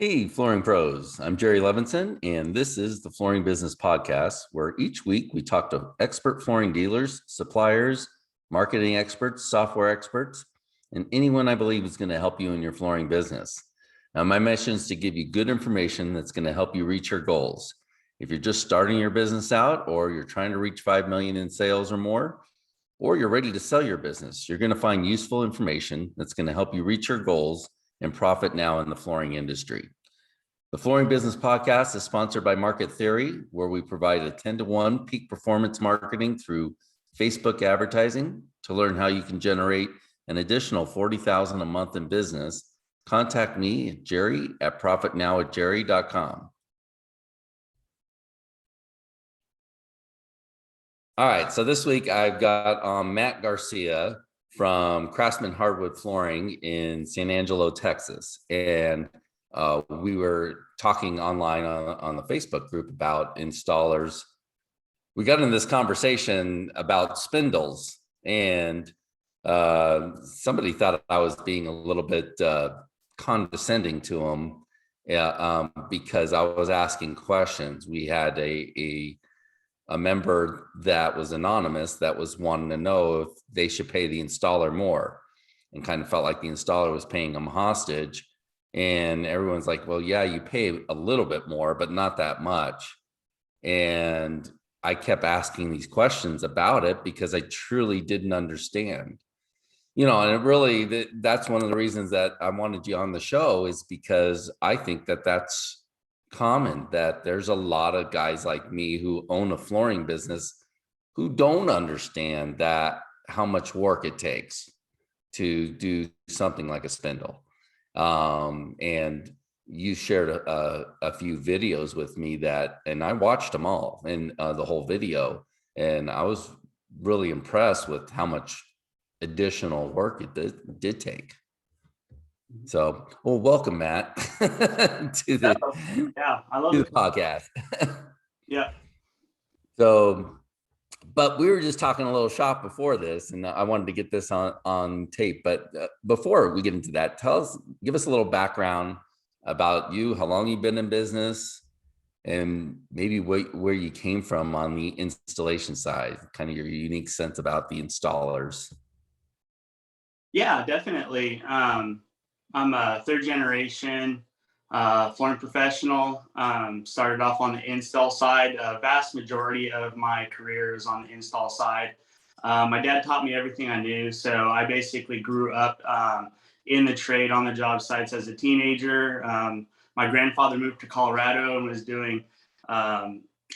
Hey, Flooring Pros. I'm Jerry Levinson, and this is the Flooring Business Podcast, where each week we talk to expert flooring dealers, suppliers, marketing experts, software experts, and anyone I believe is going to help you in your flooring business. Now, my mission is to give you good information that's going to help you reach your goals. If you're just starting your business out, or you're trying to reach 5 million in sales or more, or you're ready to sell your business, you're going to find useful information that's going to help you reach your goals and profit now in the flooring industry. The Flooring Business Podcast is sponsored by Market Theory, where we provide a 10-to-1 peak performance marketing through Facebook advertising. To learn how you can generate an additional $40,000 a month in business, contact me, Jerry, at profitnowatjerry.com. All right, so this week I've got Matt Garcia from Craftsman Hardwood Flooring in San Angelo, Texas. And we were talking online on the Facebook group about installers. We got into this conversation about spindles, and somebody thought I was being a little bit condescending to them because I was asking questions. We had a member that was anonymous that was wanting to know if they should pay the installer more, and kind of felt like the installer was paying them hostage. And everyone's like, well, yeah, you pay a little bit more, but not that much. And I kept asking these questions about it because I truly didn't understand. And it really, that's one of the reasons that I wanted you on the show, is because I think that that's common, that there's a lot of guys like me who own a flooring business who don't understand that how much work it takes to do something like a spindle. And you shared a few videos with me and I watched them all, and the whole video, and I was really impressed with how much additional work it did take. So, well, welcome, Matt, to the I love the podcast. Yeah. So, but we were just talking a little shop before this, and I wanted to get this on tape. But before we get into that, give us a little background about you, how long you've been in business, and maybe where you came from on the installation side, kind of your unique sense about the installers. Yeah, definitely. I'm a third generation flooring professional. Started off on the install side. Vast majority of my career is on the install side. My dad taught me everything I knew, so I basically grew up in the trade on the job sites as a teenager. My grandfather moved to Colorado and was doing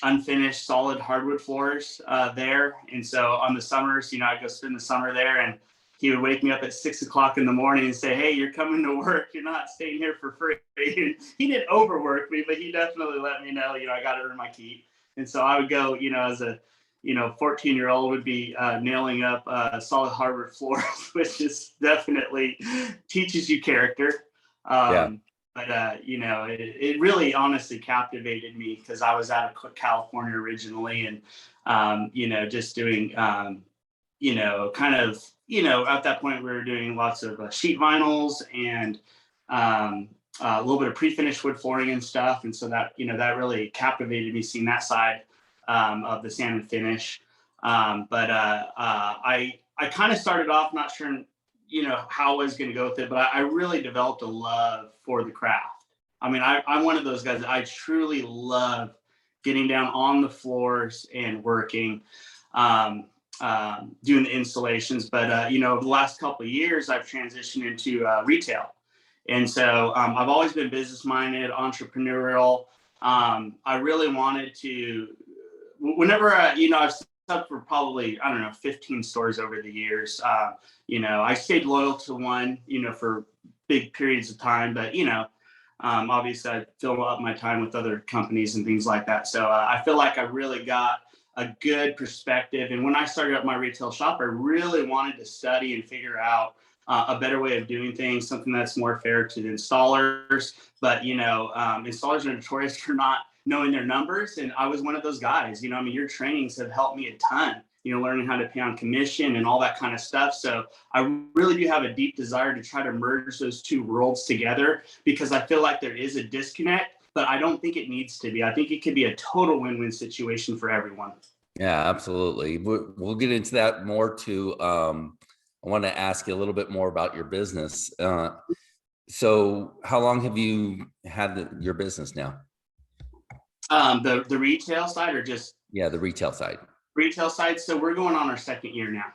unfinished solid hardwood floors there. And so on the summers, I'd go spend the summer there, and he would wake me up at 6 o'clock in the morning and say, hey, you're coming to work. You're not staying here for free. He didn't overwork me, but he definitely let me know, I got to earn my keep. And so I would go, as a, 14-year-old would be nailing up solid hardwood floors, which is definitely teaches you character. But, it really honestly captivated me because I was out of California originally, and, just doing, kind of, at that point we were doing lots of sheet vinyls and a little bit of pre-finished wood flooring and stuff. And so that, that really captivated me, seeing that side of the sand and finish. But I kind of started off not sure, how I was going to go with it, but I really developed a love for the craft. I mean, I'm one of those guys that I truly love getting down on the floors and working. Doing the installations, but the last couple of years I've transitioned into retail, and so I've always been business minded, entrepreneurial. I really wanted to, whenever I've set up for probably 15 stores over the years. I stayed loyal to one for big periods of time, but obviously I fill up my time with other companies and things like that. So I feel like I really got a good perspective. And when I started up my retail shop, I really wanted to study and figure out a better way of doing things, something that's more fair to the installers. But, installers are notorious for not knowing their numbers. And I was one of those guys, your trainings have helped me a ton learning how to pay on commission and all that kind of stuff. So I really do have a deep desire to try to merge those two worlds together, because I feel like there is a disconnect, but I don't think it needs to be. I think it could be a total win-win situation for everyone. Yeah, absolutely. We'll get into that more too. I want to ask you a little bit more about your business. So how long have you had your business now? The retail side, or just Yeah, the retail side. retail side. So we're going on our second year now.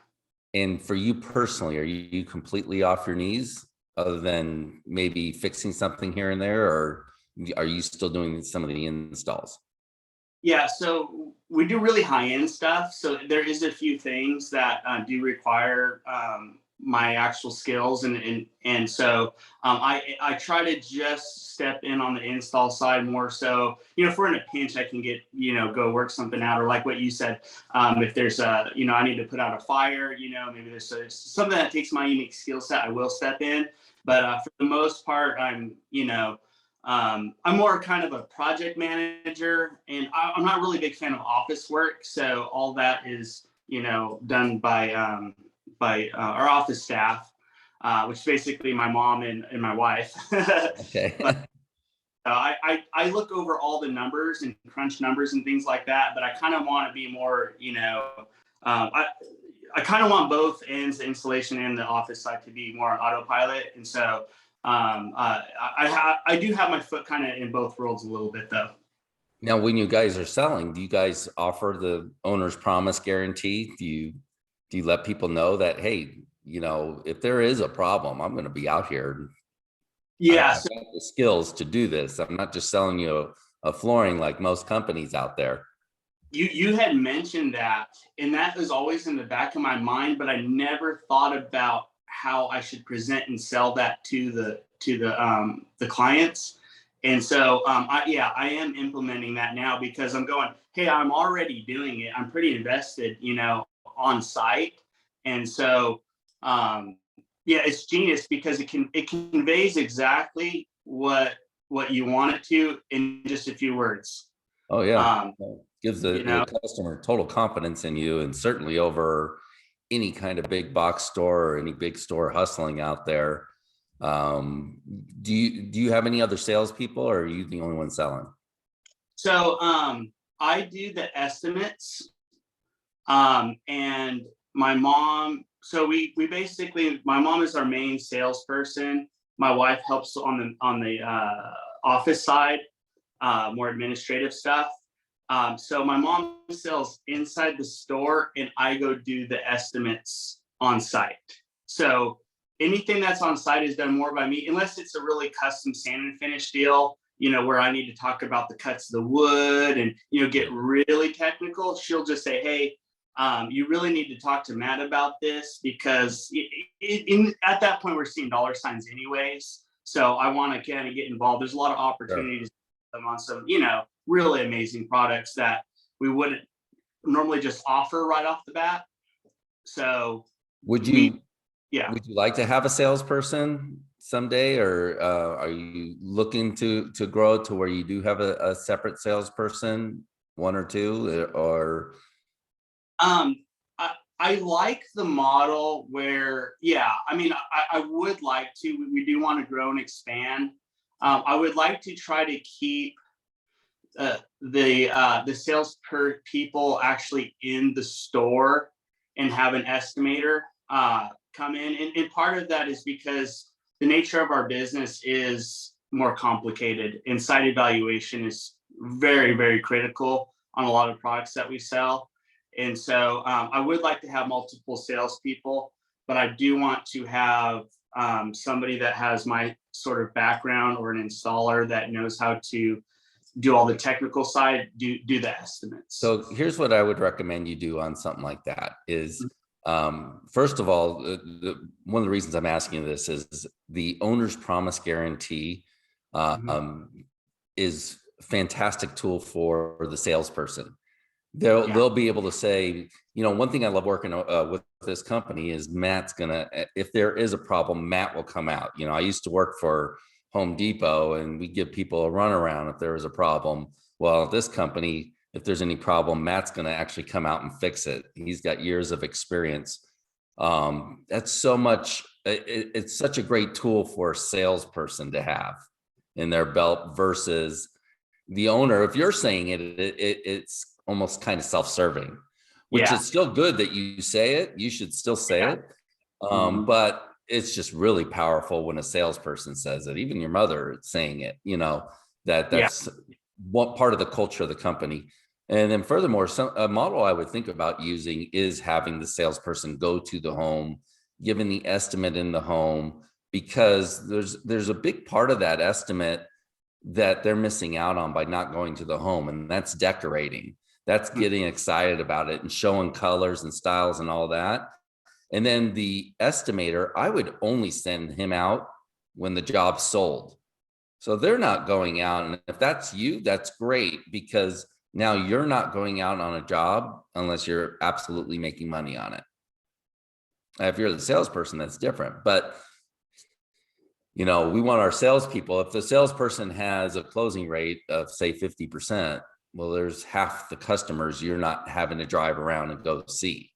And for you personally, are you completely off your knees other than maybe fixing something here and there, or are you still doing some of the installs? Yeah, so we do really high end stuff. So there is a few things that do require my actual skills, and so I try to just step in on the install side more. So if we're in a pinch, I can get go work something out, or like what you said, if there's a I need to put out a fire, maybe there's something that takes my unique skill set, I will step in. But for the most part, I'm more kind of a project manager, and I'm not really a big fan of office work. So all that is, done by our office staff, which is basically my mom and my wife. Okay. But I look over all the numbers and crunch numbers and things like that. But I kind of want to be more, I kind of want both ends, the installation and the office side, to be more on autopilot. And so I do have my foot kind of in both worlds a little bit, though. Now, when you guys are selling, do you guys offer the owner's promise guarantee? Do you let people know that, hey, if there is a problem, I'm going to be out here. Yeah. I've got the skills to do this. I'm not just selling you a flooring like most companies out there. You had mentioned that, and that was always in the back of my mind, but I never thought about how I should present and sell that to the clients. And so I am implementing that now, because I'm going, hey, I'm already doing it. I'm pretty invested, on site. And so it's genius, because it conveys exactly what you want it to in just a few words. Oh yeah. Gives the customer total confidence in you, and certainly over any kind of big box store or any big store hustling out there. Do you have any other salespeople, or are you the only one selling? So I do the estimates, and my mom. So we basically, my mom is our main salesperson. My wife helps on the office side, more administrative stuff. So my mom sells inside the store, and I go do the estimates on site. So anything that's on site is done more by me, unless it's a really custom sand and finish deal, where I need to talk about the cuts of the wood and, get really technical. She'll just say, hey, you really need to talk to Matt about this, because at that point we're seeing dollar signs anyways. So I want to kind of get involved. There's a lot of opportunities on some, really amazing products that we wouldn't normally just offer right off the bat. So would you like to have a salesperson someday, or are you looking to grow to where you do have a separate salesperson, one or two, or? I like the model where, I would like to. We do want to grow and expand. I would like to try to keep the sales per people actually in the store, and have an estimator come in. And part of that is because the nature of our business is more complicated, and site evaluation is very, very critical on a lot of products that we sell. And so I would like to have multiple salespeople, but I do want to have somebody that has my sort of background, or an installer that knows how to do all the technical side, do the estimates. So here's what I would recommend you do on something like that is, first of all, one of the reasons I'm asking you this is the owner's promise guarantee is a fantastic tool for the salesperson. They'll be able to say, one thing I love working with this company is Matt's gonna, if there is a problem, Matt will come out. I used to work for Home Depot, and we give people a runaround if there was a problem. Well, this company, if there's any problem, Matt's going to actually come out and fix it. He's got years of experience. That's so much, it's such a great tool for a salesperson to have in their belt versus the owner. If you're saying it's almost kind of self-serving, which Yeah. is still good that you say it. You should still say it. But it's just really powerful when a salesperson says it, even your mother saying it, that's what part of the culture of the company. And then furthermore, a model I would think about using is having the salesperson go to the home, giving the estimate in the home, because there's a big part of that estimate that they're missing out on by not going to the home. And that's decorating. That's getting excited about it and showing colors and styles and all that. And then the estimator, I would only send him out when the job's sold. So they're not going out. And if that's you, that's great, because now you're not going out on a job unless you're absolutely making money on it. If you're the salesperson, that's different. But, we want our salespeople, if the salesperson has a closing rate of say 50%, well, there's half the customers you're not having to drive around and go see.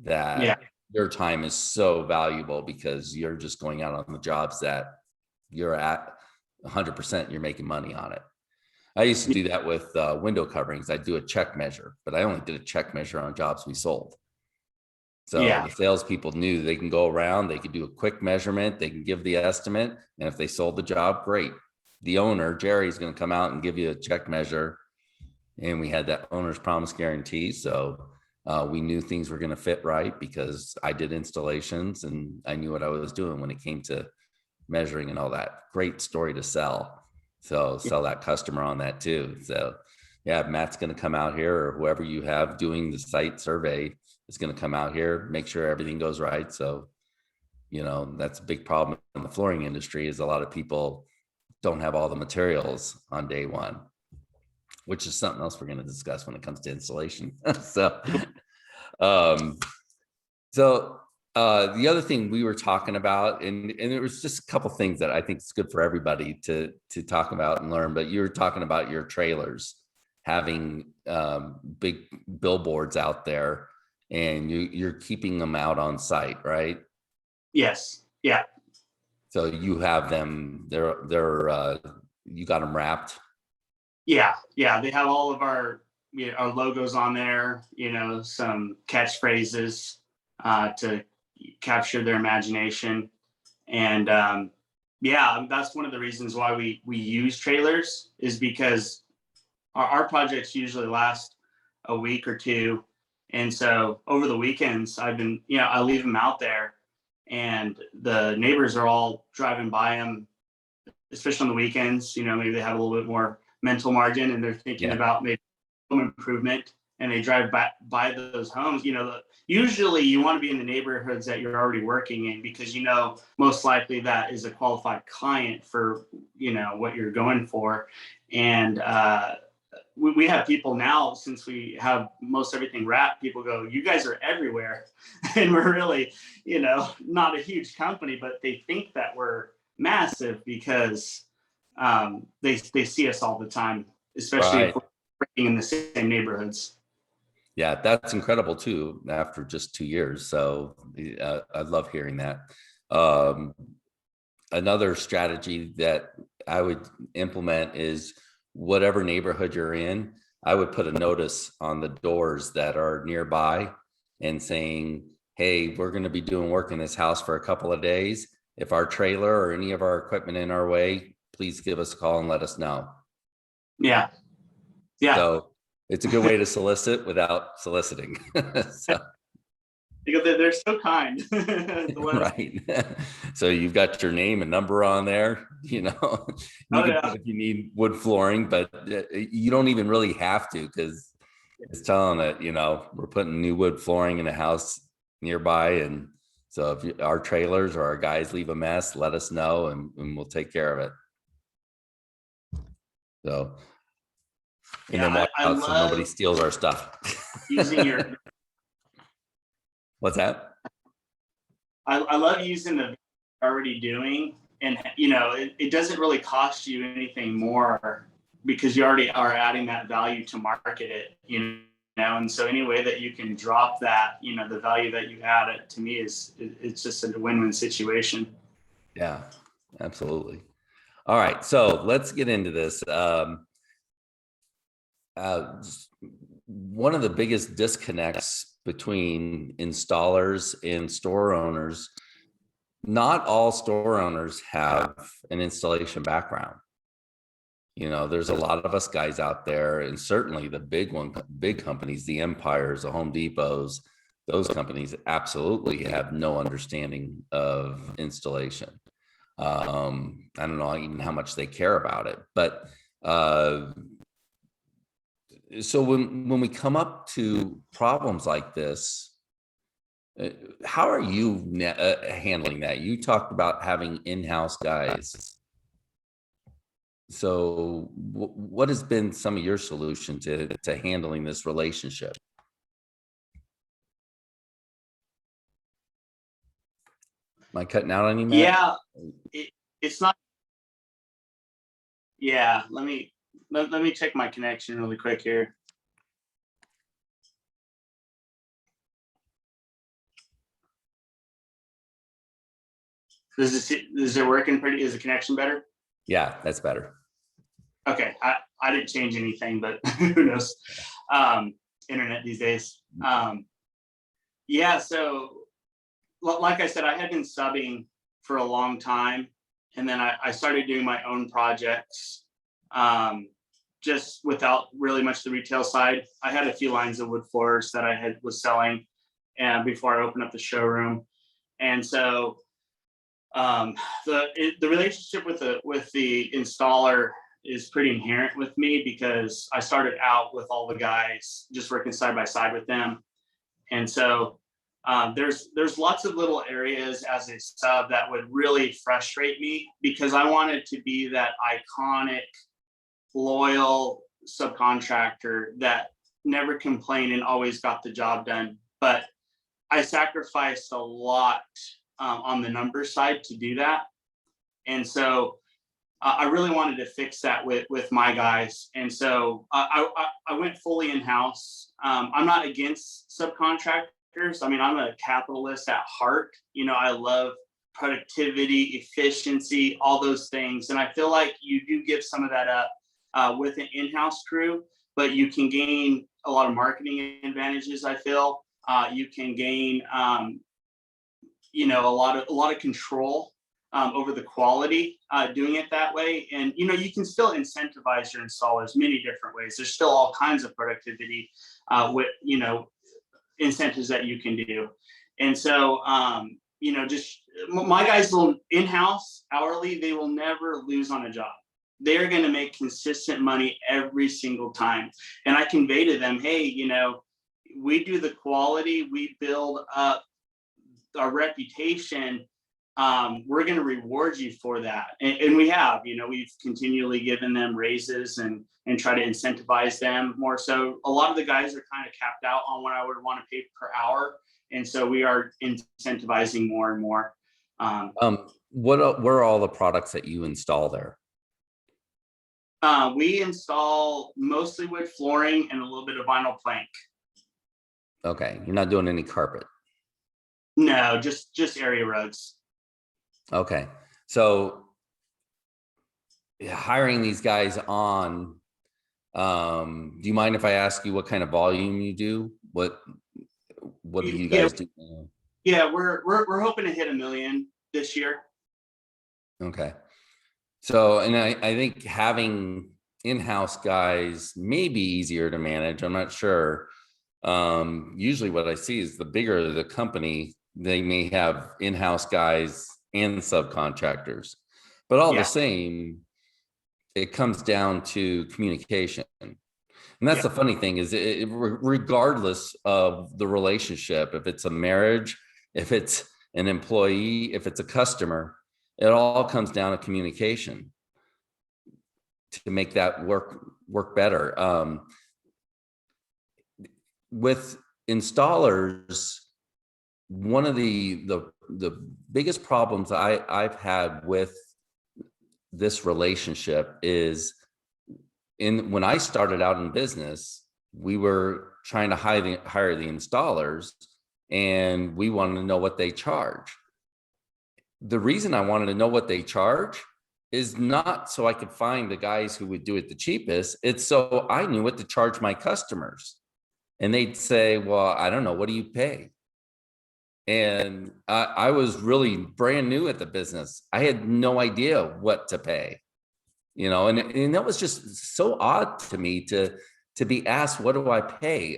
That your time is so valuable because you're just going out on the jobs that you're at 100%, you're making money on it. I used to do that with window coverings. I do a check measure, but I only did a check measure on jobs we sold. So the salespeople knew they can go around, they could do a quick measurement, they can give the estimate. And if they sold the job, great. The owner, Jerry, is going to come out and give you a check measure. And we had that owner's promise guarantee. So we knew things were going to fit right because I did installations and I knew what I was doing when it came to measuring and all that. Great story to sell. So sell that customer on that too. So yeah, Matt's going to come out here, or whoever you have doing the site survey is going to come out here, make sure everything goes right. So, that's a big problem in the flooring industry, is a lot of people don't have all the materials on day one, which is something else we're going to discuss when it comes to installation. The other thing we were talking about, and it was just a couple things that I think is good for everybody to talk about and learn, but you were talking about your trailers having big billboards out there, and you're keeping them out on site, right? Yes. Yeah. So you have them, you got them wrapped. Yeah. They have all of our logos on there, some catchphrases to capture their imagination. And that's one of the reasons why we use trailers, is because our projects usually last a week or two. And so over the weekends, I leave them out there, and the neighbors are all driving by them, especially on the weekends. Maybe they have a little bit more mental margin and they're thinking about maybe home improvement, and they drive by those homes. Usually you want to be in the neighborhoods that you're already working in, because most likely that is a qualified client for what you're going for. And we have people now, since we have most everything wrapped, people go, you guys are everywhere. And we're really not a huge company, but they think that we're massive because they see us all the time, especially if we're working in the same neighborhoods. Yeah, that's incredible too, after just 2 years. So I love hearing that. Another strategy that I would implement is, whatever neighborhood you're in, I would put a notice on the doors that are nearby and saying, hey, we're going to be doing work in this house for a couple of days. If our trailer or any of our equipment in our way, please give us a call and let us know. Yeah. So it's a good way to solicit without soliciting. Because they're so kind. Right. So you've got your name and number on there, you can if you need wood flooring, but you don't even really have to, because it's telling it, we're putting new wood flooring in a house nearby. And so if our trailers or our guys leave a mess, let us know and we'll take care of it. So, and then watch out so nobody steals our stuff. Using your What's that? I love using the already doing, and it doesn't really cost you anything more because you already are adding that value to market it, and so any way that you can drop that, the value that you add, it to me it's just a win-win situation. Yeah, absolutely. All right, so let's get into this. One of the biggest disconnects between installers and store owners, not all store owners have an installation background. There's a lot of us guys out there, and certainly the big companies, the Empires, the Home Depots, those companies absolutely have no understanding of installation. I don't know even how much they care about it, but so when we come up to problems like this, how are you handling that? You talked about having in-house guys. So what has been some of your solution to handling this relationship? Am I cutting out on you, Matt? Yeah, it's not. Yeah, let me check my connection really quick here. Is it working pretty? Is the connection better? Yeah, that's better. Okay, I didn't change anything, but who knows? Internet these days. Yeah, so like I said, I had been subbing for a long time, and then I started doing my own projects, just without really much the retail side. I had a few lines of wood floors that I was selling, and before I opened up the showroom, and so the relationship with the installer is pretty inherent with me, because I started out with all the guys just working side by side with them, and so there's lots of little areas as a sub that would really frustrate me, because I wanted to be that iconic, loyal subcontractor that never complained and always got the job done. But I sacrificed a lot on the numbers side to do that, and so I really wanted to fix that with my guys, and so I went fully in house. I'm not against subcontractors. I mean, I'm a capitalist at heart. I love productivity, efficiency, all those things, and I feel like you do give some of that up with an in-house crew, but you can gain a lot of marketing advantages. I feel you can gain a lot of control over the quality doing it that way. And you can still incentivize your installers many different ways. There's still all kinds of productivity with incentives that you can do. And so just my guys will in-house hourly, they will never lose on a job. They're going to make consistent money every single time. And I convey to them, hey, we do the quality, we build up our reputation, we're going to reward you for that. And we have, we've continually given them raises and try to incentivize them more. So a lot of the guys are kind of capped out on what I would want to pay per hour. And so we are incentivizing more and more. What are all the products that you install there? We install mostly wood flooring and a little bit of vinyl plank. Okay, you're not doing any carpet? No, just area rugs. Okay, so hiring these guys on, do you mind if I ask you what kind of volume you do? What do you guys do? Yeah, we're hoping to hit 1 million this year. Okay, so and I think having in-house guys may be easier to manage. I'm not sure. Usually what I see is the bigger the company, they may have in-house guys and subcontractors, but all the same, it comes down to communication. And that's the funny thing is regardless of the relationship, if it's a marriage, if it's an employee, if it's a customer, it all comes down to communication to make that work better. With installers, one of the biggest problems I've had with this relationship is when I started out in business, we were trying to hire the installers, and we wanted to know what they charge. The reason I wanted to know what they charge is not so I could find the guys who would do it the cheapest. It's so I knew what to charge my customers. And they'd say, well, I don't know, what do you pay? And I was really brand new at the business. I had no idea what to pay, and that was just so odd to me to be asked, what do I pay?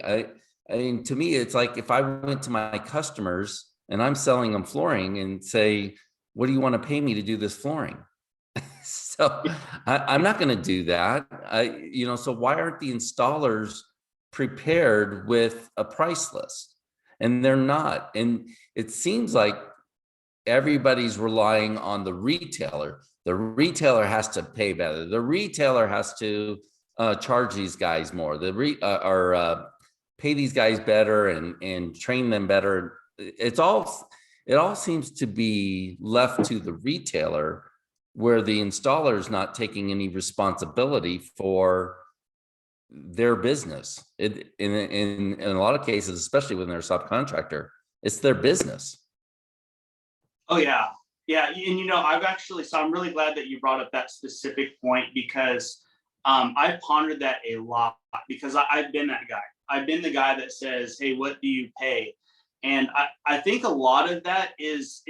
I mean, to me, it's like if I went to my customers and I'm selling them flooring and say, what do you want to pay me to do this flooring? So I'm not going to do that. So why aren't the installers prepared with a price list? And they're not. And it seems like everybody's relying on the retailer. The retailer has to pay better. The retailer has to charge these guys more. Pay these guys better and train them better. It all seems to be left to the retailer, where the installer is not taking any responsibility for their business. In a lot of cases, especially when they're a subcontractor, it's their business. Oh yeah. Yeah. And I'm really glad that you brought up that specific point, because I've pondered that a lot, because I've been that guy. I've been the guy that says, hey, what do you pay? And I think a lot of that is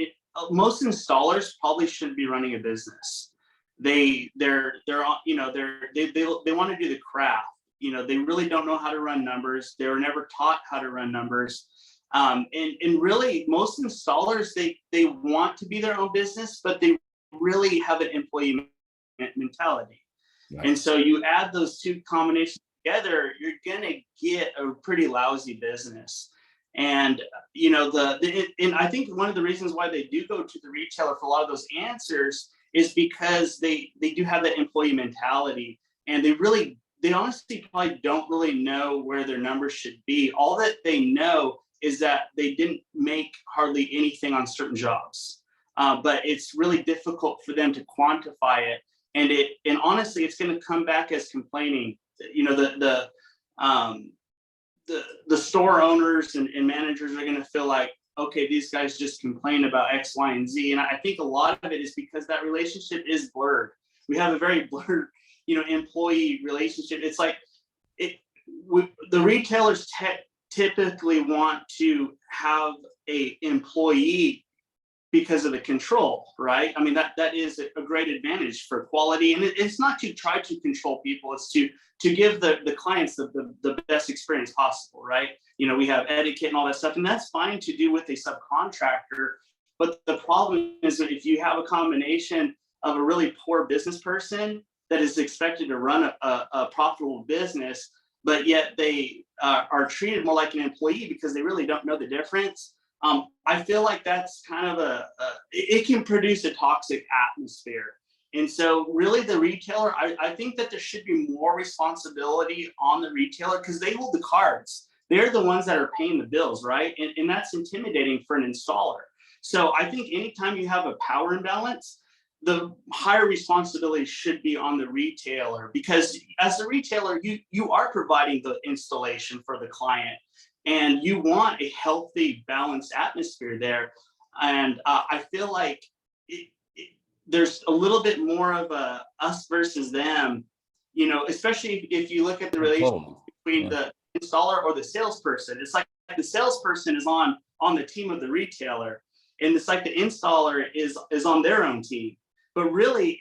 most installers probably shouldn't be running a business. They want to do the craft. They really don't know how to run numbers. They were never taught how to run numbers. And really, most installers, they want to be their own business, but they really have an employee mentality. Right. And so you add those two combinations together, you're gonna get a pretty lousy business. And and I think one of the reasons why they do go to the retailer for a lot of those answers is because they do have that employee mentality, and they honestly probably don't really know where their numbers should be. All that they know is that they didn't make hardly anything on certain jobs, but it's really difficult for them to quantify it. And honestly, it's going to come back as complaining. The store owners and managers are going to feel like, okay, these guys just complain about X, Y, and Z. And I think a lot of it is because that relationship is blurred. We have a very blurred, employee relationship. It's like the retailers typically want to have a employee because of the control, right? I mean, that is a great advantage for quality. And it's not to try to control people, it's to give the clients the best experience possible, right? We have etiquette and all that stuff, and that's fine to do with a subcontractor. But the problem is that if you have a combination of a really poor business person that is expected to run a profitable business, but yet they are treated more like an employee because they really don't know the difference, I feel like that's kind of it can produce a toxic atmosphere. And so really the retailer, I think that there should be more responsibility on the retailer, because they hold the cards. They're the ones that are paying the bills, right? And that's intimidating for an installer. So I think anytime you have a power imbalance, the higher responsibility should be on the retailer, because as a retailer, you are providing the installation for the client, and you want a healthy, balanced atmosphere there. And I feel like there's a little bit more of a us versus them, especially if you look at the relationship between the installer or the salesperson. It's like the salesperson is on the team of the retailer, and it's like the installer is on their own team. But really,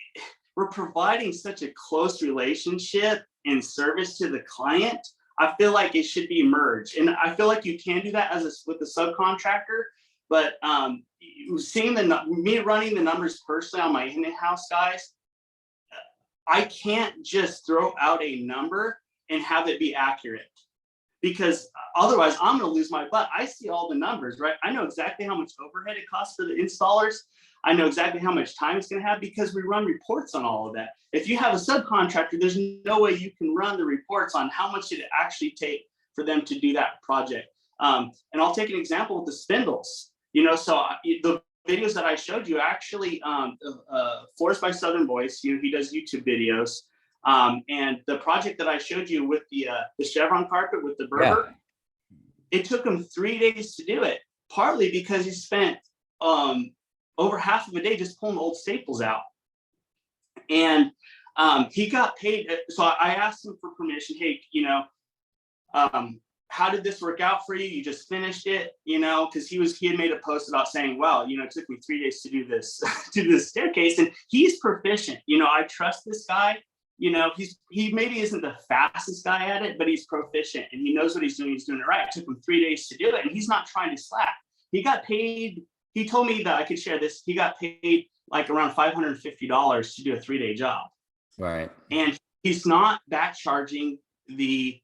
we're providing such a close relationship and service to the client. I feel like it should be merged, and I feel like you can do that with the subcontractor. But seeing me running the numbers personally on my in-house guys, I can't just throw out a number and have it be accurate, because otherwise I'm going to lose my butt. I see all the numbers, right? I know exactly how much overhead it costs for the installers. I know exactly how much time it's going to have, because we run reports on all of that. If you have a subcontractor, there's no way you can run the reports on how much it actually take for them to do that project. And I'll take an example with the spindles. So the videos that I showed you, actually, Forest by Southern Voice, he does YouTube videos. And the project that I showed you with the chevron carpet with the Berber, Yeah. it took him 3 days to do it, partly because he spent over half of a day just pulling old staples out. And he got paid. So I asked him for permission. Hey, how did this work out for you? You just finished it, because he had made a post about saying, well, it took me 3 days to do this, to do this staircase. And he's proficient. I trust this guy. He maybe isn't the fastest guy at it, but he's proficient and he knows what he's doing. He's doing it right. It took him 3 days to do it. And he's not trying to slack. He got paid. He told me that I could share this. He got paid like around $550 to do a 3-day job. Right. And he's not back charging the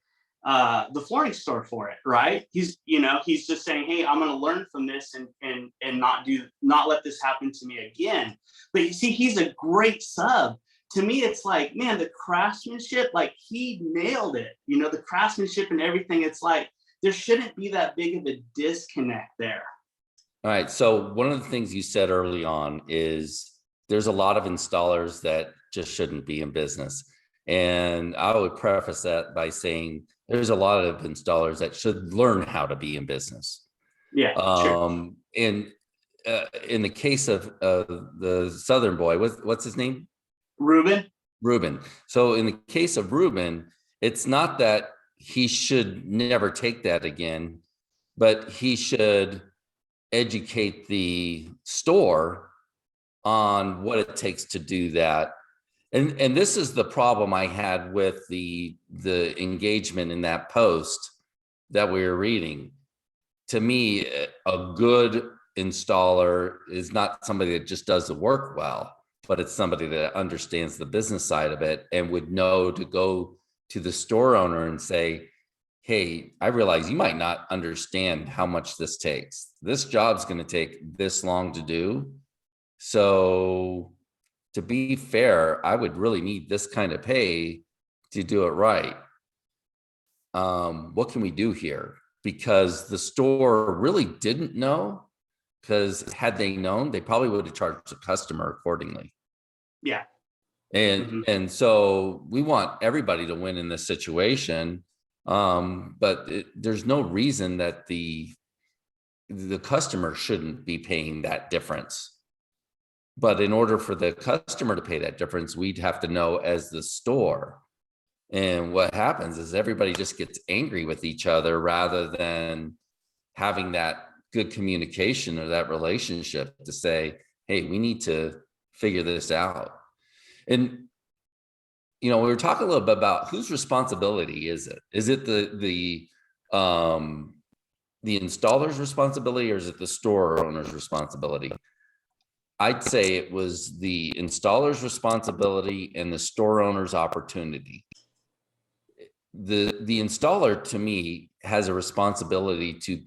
flooring store for it, right? He's just saying, hey, I'm going to learn from this and not let this happen to me again. But you see, he's a great sub. To me, it's like, man, the craftsmanship, like he nailed it. The craftsmanship and everything. It's like there shouldn't be that big of a disconnect there. All right. So one of the things you said early on is there's a lot of installers that just shouldn't be in business. And I would preface that by saying there's a lot of installers that should learn how to be in business. Yeah. Sure. And in the case of the Southern boy, what's his name? Ruben. So in the case of Ruben, it's not that he should never take that again, but he should educate the store on what it takes to do that. And this is the problem I had with the engagement in that post that we were reading. To me, a good installer is not somebody that just does the work well, but it's somebody that understands the business side of it and would know to go to the store owner and say, hey, I realize you might not understand how much this takes. This job's going to take this long to do. So to be fair, I would really need this kind of pay to do it right. What can we do here? Because the store really didn't know, because had they known, they probably would have charged the customer accordingly. Yeah. And so we want everybody to win in this situation. But there's no reason that the customer shouldn't be paying that difference. But in order for the customer to pay that difference, we'd have to know as the store. And what happens is everybody just gets angry with each other rather than having that good communication or that relationship to say, hey, we need to figure this out. And we were talking a little bit about whose responsibility is it? Is it the installer's responsibility, or is it the store owner's responsibility? I'd say it was the installer's responsibility and the store owner's opportunity. The installer, to me, has a responsibility to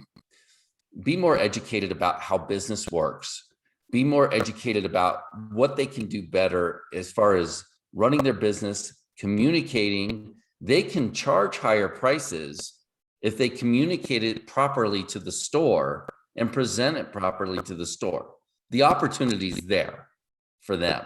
be more educated about how business works, be more educated about what they can do better as far as running their business, communicating. They can charge higher prices if they communicate it properly to the store and present it properly to the store. The opportunity is there for them.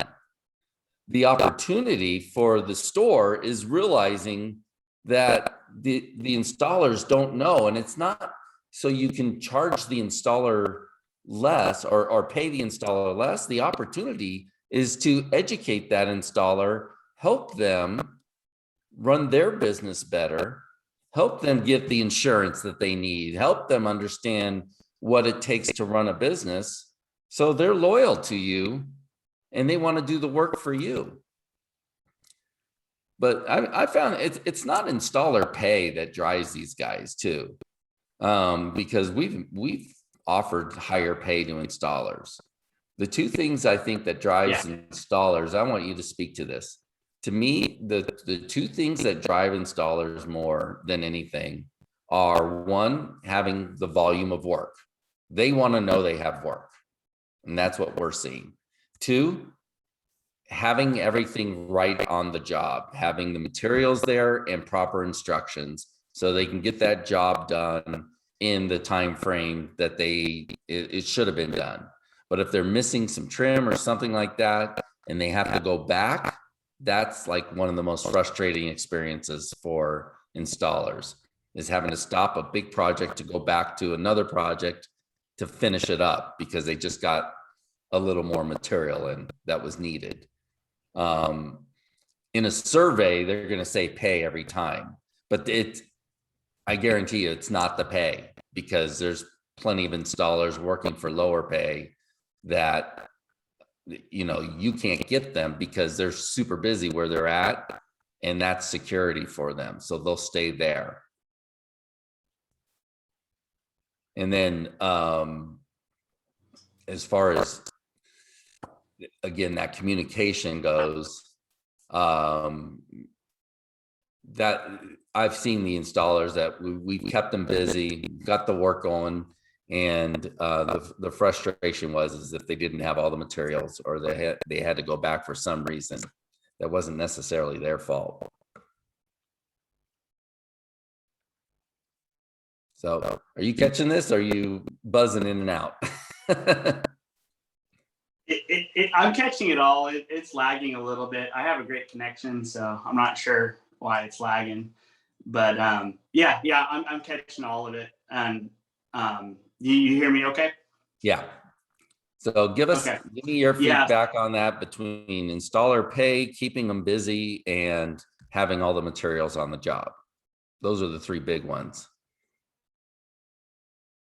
The opportunity for the store is realizing that the installers don't know, and it's not so you can charge the installer less or pay the installer less. The opportunity is to educate that installer, help them run their business better, help them get the insurance that they need, help them understand what it takes to run a business. So they're loyal to you and they want to do the work for you. But I found it's not installer pay that drives these guys too, because we've offered higher pay to installers. The two things I think that drives installers, I want you to speak to this. To me, the two things that drive installers more than anything are, one, having the volume of work. They want to know they have work. And that's what we're seeing. Two, having everything right on the job, having the materials there and proper instructions so they can get that job done in the time frame that it should have been done. But if they're missing some trim or something like that and they have to go back, that's like one of the most frustrating experiences for installers, is having to stop a big project to go back to another project to finish it up because they just got a little more material in that was needed. In a survey, they're going to say pay every time, but I guarantee you it's not the pay, because there's plenty of installers working for lower pay that, you can't get them because they're super busy where they're at, and that's security for them. So they'll stay there. And then as far as, again, that communication goes, that I've seen the installers that we kept them busy, got the work going, and the frustration is if they didn't have all the materials, or they had to go back for some reason that wasn't necessarily their fault. So, are you catching this? Or are you buzzing in and out? I'm catching it all. It's lagging a little bit. I have a great connection, so I'm not sure why it's lagging. But yeah, I'm catching all of it. And you hear me okay? Yeah. So give me your feedback on that, between installer pay, keeping them busy, and having all the materials on the job. Those are the three big ones.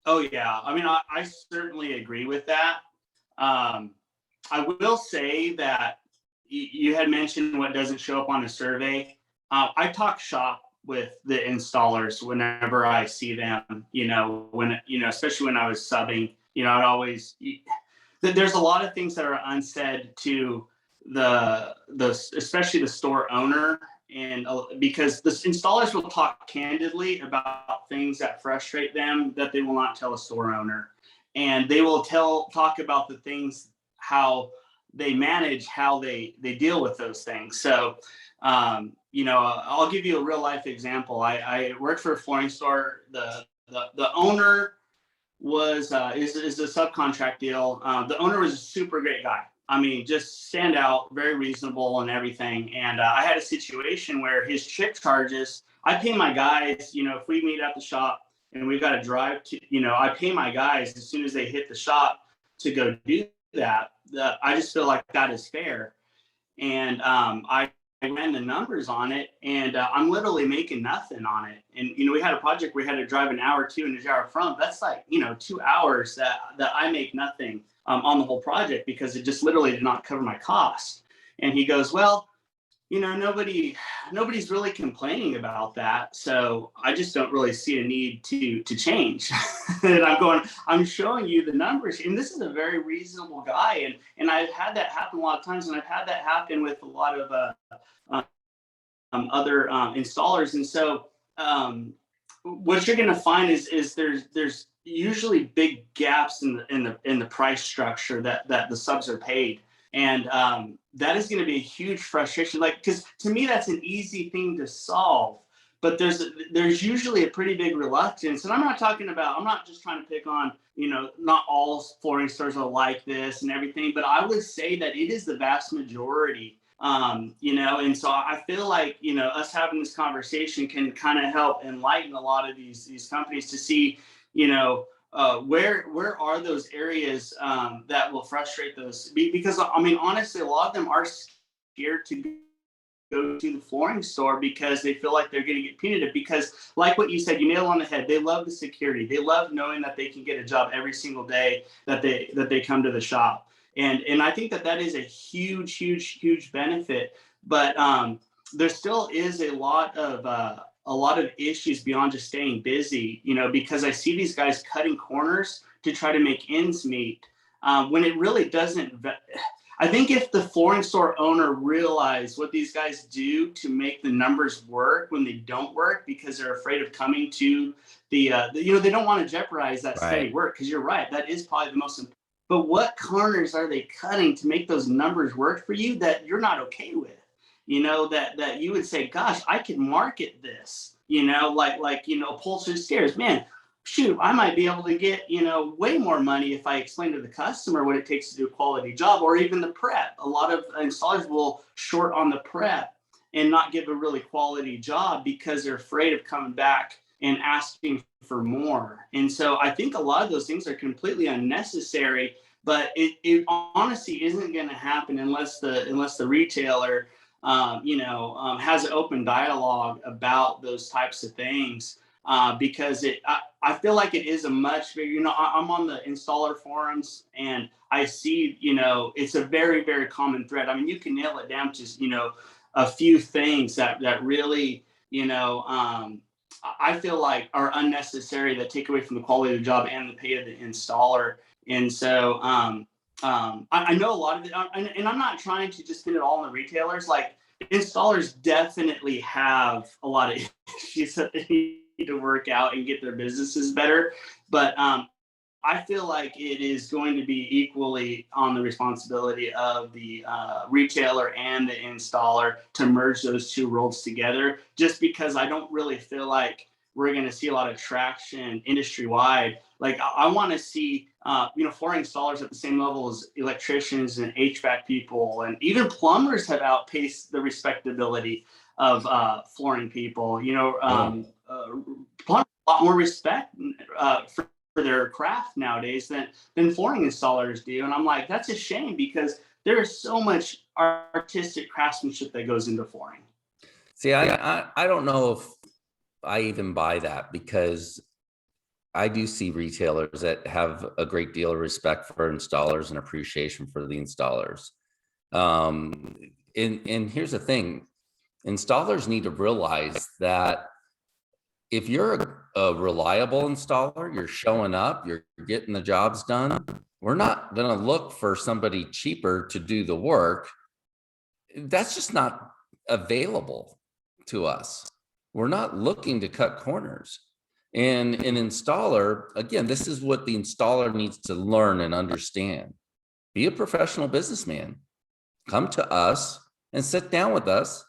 Oh yeah, I mean, I certainly agree with that. I will say that you had mentioned what doesn't show up on a survey. I talk shop with the installers whenever I see them, especially when I was subbing, I'd always, there's a lot of things that are unsaid to especially the store owner. And because the installers will talk candidly about things that frustrate them that they will not tell a store owner. And they will talk about the things, how they manage, how they deal with those things. So, I'll give you a real life example. I worked for a flooring store. The owner is a subcontract deal. The owner was a super great guy. I mean, just stand out, very reasonable and everything. And I had a situation where his trip charges, I pay my guys, if we meet at the shop and we've got to drive to, I pay my guys as soon as they hit the shop to go do that. I just feel like that is fair. And I ran the numbers on it, and I'm literally making nothing on it. And, we had a project where we had to drive an hour to and an hour from. That's like, 2 hours that I make nothing on the whole project, because it just literally did not cover my costs. And he goes, well, nobody's really complaining about that. So I just don't really see a need to change. And I'm showing you the numbers. And this is a very reasonable guy. And I've had that happen a lot of times. And I've had that happen with a lot of other installers. And so what you're going to find is there's usually big gaps in the price structure that the subs are paid. And that is going to be a huge frustration. Because to me, that's an easy thing to solve. But there's usually a pretty big reluctance. And I'm not just trying to pick on, not all flooring stores are like this and everything. But I would say that it is the vast majority. And so I feel like, us having this conversation can kind of help enlighten a lot of these companies to see, where are those areas that will frustrate those? Because I mean, honestly, a lot of them are scared to go to the flooring store because they feel like they're going to get punitive. Because, like what you said, you nail it on the head. They love the security. They love knowing that they can get a job every single day that they come to the shop. And I think that is a huge benefit. But there still is a lot of issues beyond just staying busy, because I see these guys cutting corners to try to make ends meet, when it really doesn't. I think if the flooring store owner realized what these guys do to make the numbers work when they don't work, because they're afraid of coming to they don't want to jeopardize that steady work. Because you're right, that is probably the most important. But what corners are they cutting to make those numbers work for you that you're not okay with? That you would say, gosh, I could market this, like upholstered stairs, man. shoot, I might be able to get, way more money if I explain to the customer what it takes to do a quality job, or even the prep. A lot of installers will short on the prep and not give a really quality job because they're afraid of coming back and asking for more. And so I think a lot of those things are completely unnecessary, but it honestly isn't going to happen unless the retailer has an open dialogue about those types of things. Because I feel like it is a much bigger, I'm on the installer forums, and I see, it's a very, very common thread. I mean, you can nail it down to, a few things that really, I feel like are unnecessary, that take away from the quality of the job and the pay of the installer. And so I know a lot of it, and I'm not trying to just pin it all on the retailers. Like, installers definitely have a lot of issues that they need to work out and get their businesses better. But I feel like it is going to be equally on the responsibility of the retailer and the installer to merge those two roles together, just because I don't really feel like we're going to see a lot of traction industry wide. Like, I want to see, flooring installers at the same level as electricians and HVAC people, and even plumbers have outpaced the respectability of flooring people. Plumbers a lot more respect for their craft nowadays than flooring installers do. And I'm like, that's a shame, because there is so much artistic craftsmanship that goes into flooring. See, I don't know if I even buy that, because I do see retailers that have a great deal of respect for installers and appreciation for the installers. And here's the thing, installers need to realize that if you're a reliable installer, you're showing up, you're getting the jobs done, we're not going to look for somebody cheaper to do the work. That's just not available to us. We're not looking to cut corners. And an installer, again, this is what the installer needs to learn and understand. Be a professional businessman. Come to us and sit down with us,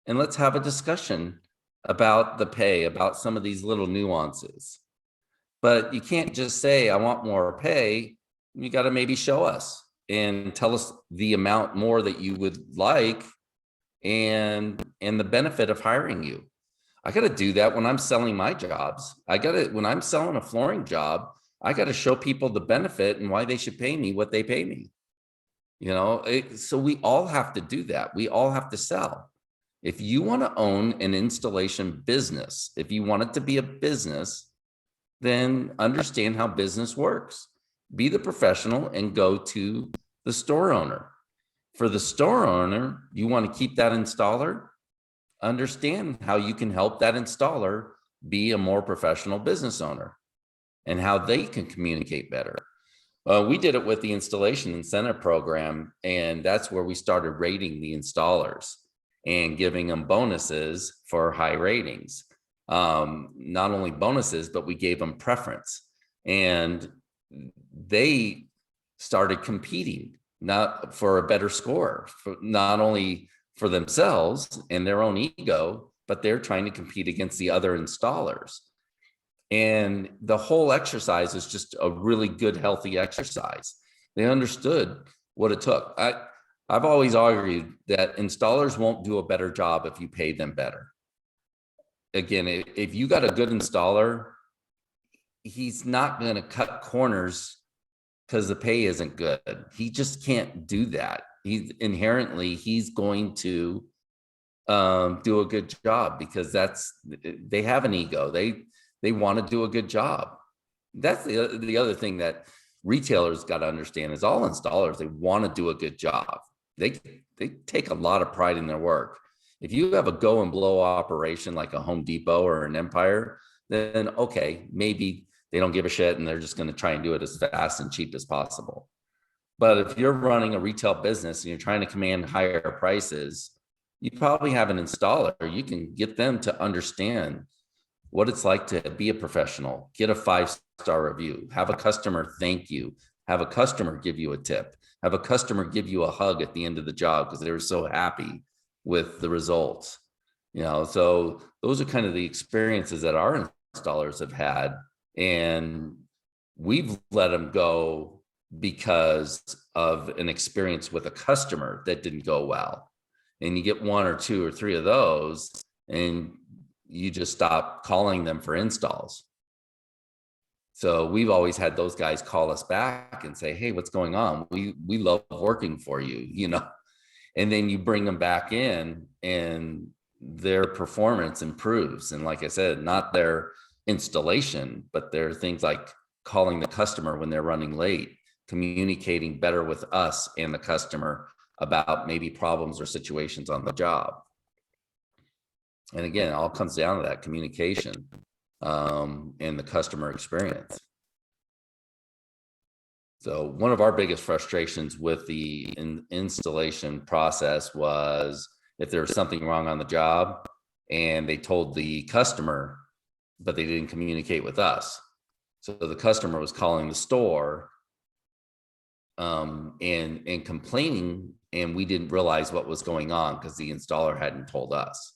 and let's have a discussion about the pay, about some of these little nuances. But you can't just say, I want more pay. You got to maybe show us and tell us the amount more that you would like, and the benefit of hiring you. I got to do that when I'm selling my jobs. When I'm selling a flooring job, I got to show people the benefit and why they should pay me what they pay me. So we all have to do that. We all have to sell. If you want to own an installation business, if you want it to be a business, then understand how business works. Be the professional and go to the store owner. For the store owner, you want to keep that installer, understand how you can help that installer be a more professional business owner and how they can communicate better. We did it with the installation incentive program, and that's where we started rating the installers and giving them bonuses for high ratings. Not only bonuses, but we gave them preference, and they started competing, not for a better score, not only for themselves and their own ego, but they're trying to compete against the other installers. And the whole exercise is just a really good, healthy exercise. They understood what it took. I've always argued that installers won't do a better job if you pay them better. Again, if you got a good installer, he's not going to cut corners because the pay isn't good. He just can't do that. He's going to do a good job, because they have an ego. They want to do a good job. That's the other thing that retailers got to understand is all installers, they want to do a good job. They take a lot of pride in their work. If you have a go and blow operation like a Home Depot or an Empire, then okay, maybe they don't give a shit and they're just going to try and do it as fast and cheap as possible. But if you're running a retail business and you're trying to command higher prices, you probably have an installer. You can get them to understand what it's like to be a professional, get a 5-star review, have a customer thank you, have a customer give you a tip, have a customer give you a hug at the end of the job because they were so happy with the results. So those are kind of the experiences that our installers have had And we've let them go because of an experience with a customer that didn't go well. And you get one or two or three of those, and you just stop calling them for installs. So we've always had those guys call us back and say, hey, what's going on? We love working for you, you know. And then you bring them back in and their performance improves. And like I said, not their installation, but there are things like calling the customer when they're running late, communicating better with us and the customer about maybe problems or situations on the job. And again, it all comes down to that communication and the customer experience. So one of our biggest frustrations with the installation process was if there was something wrong on the job and they told the customer, but they didn't communicate with us. So the customer was calling the store and complaining, and we didn't realize what was going on because the installer hadn't told us.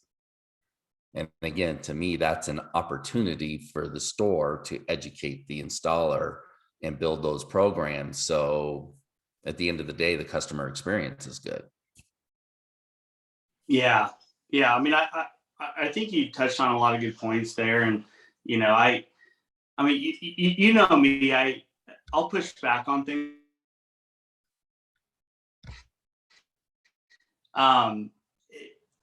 And again, to me, that's an opportunity for the store to educate the installer and build those programs. So at the end of the day, the customer experience is good. Yeah. Yeah. I mean, I think you touched on a lot of good points there. And, you know, I mean, you know me, I'll push back on things.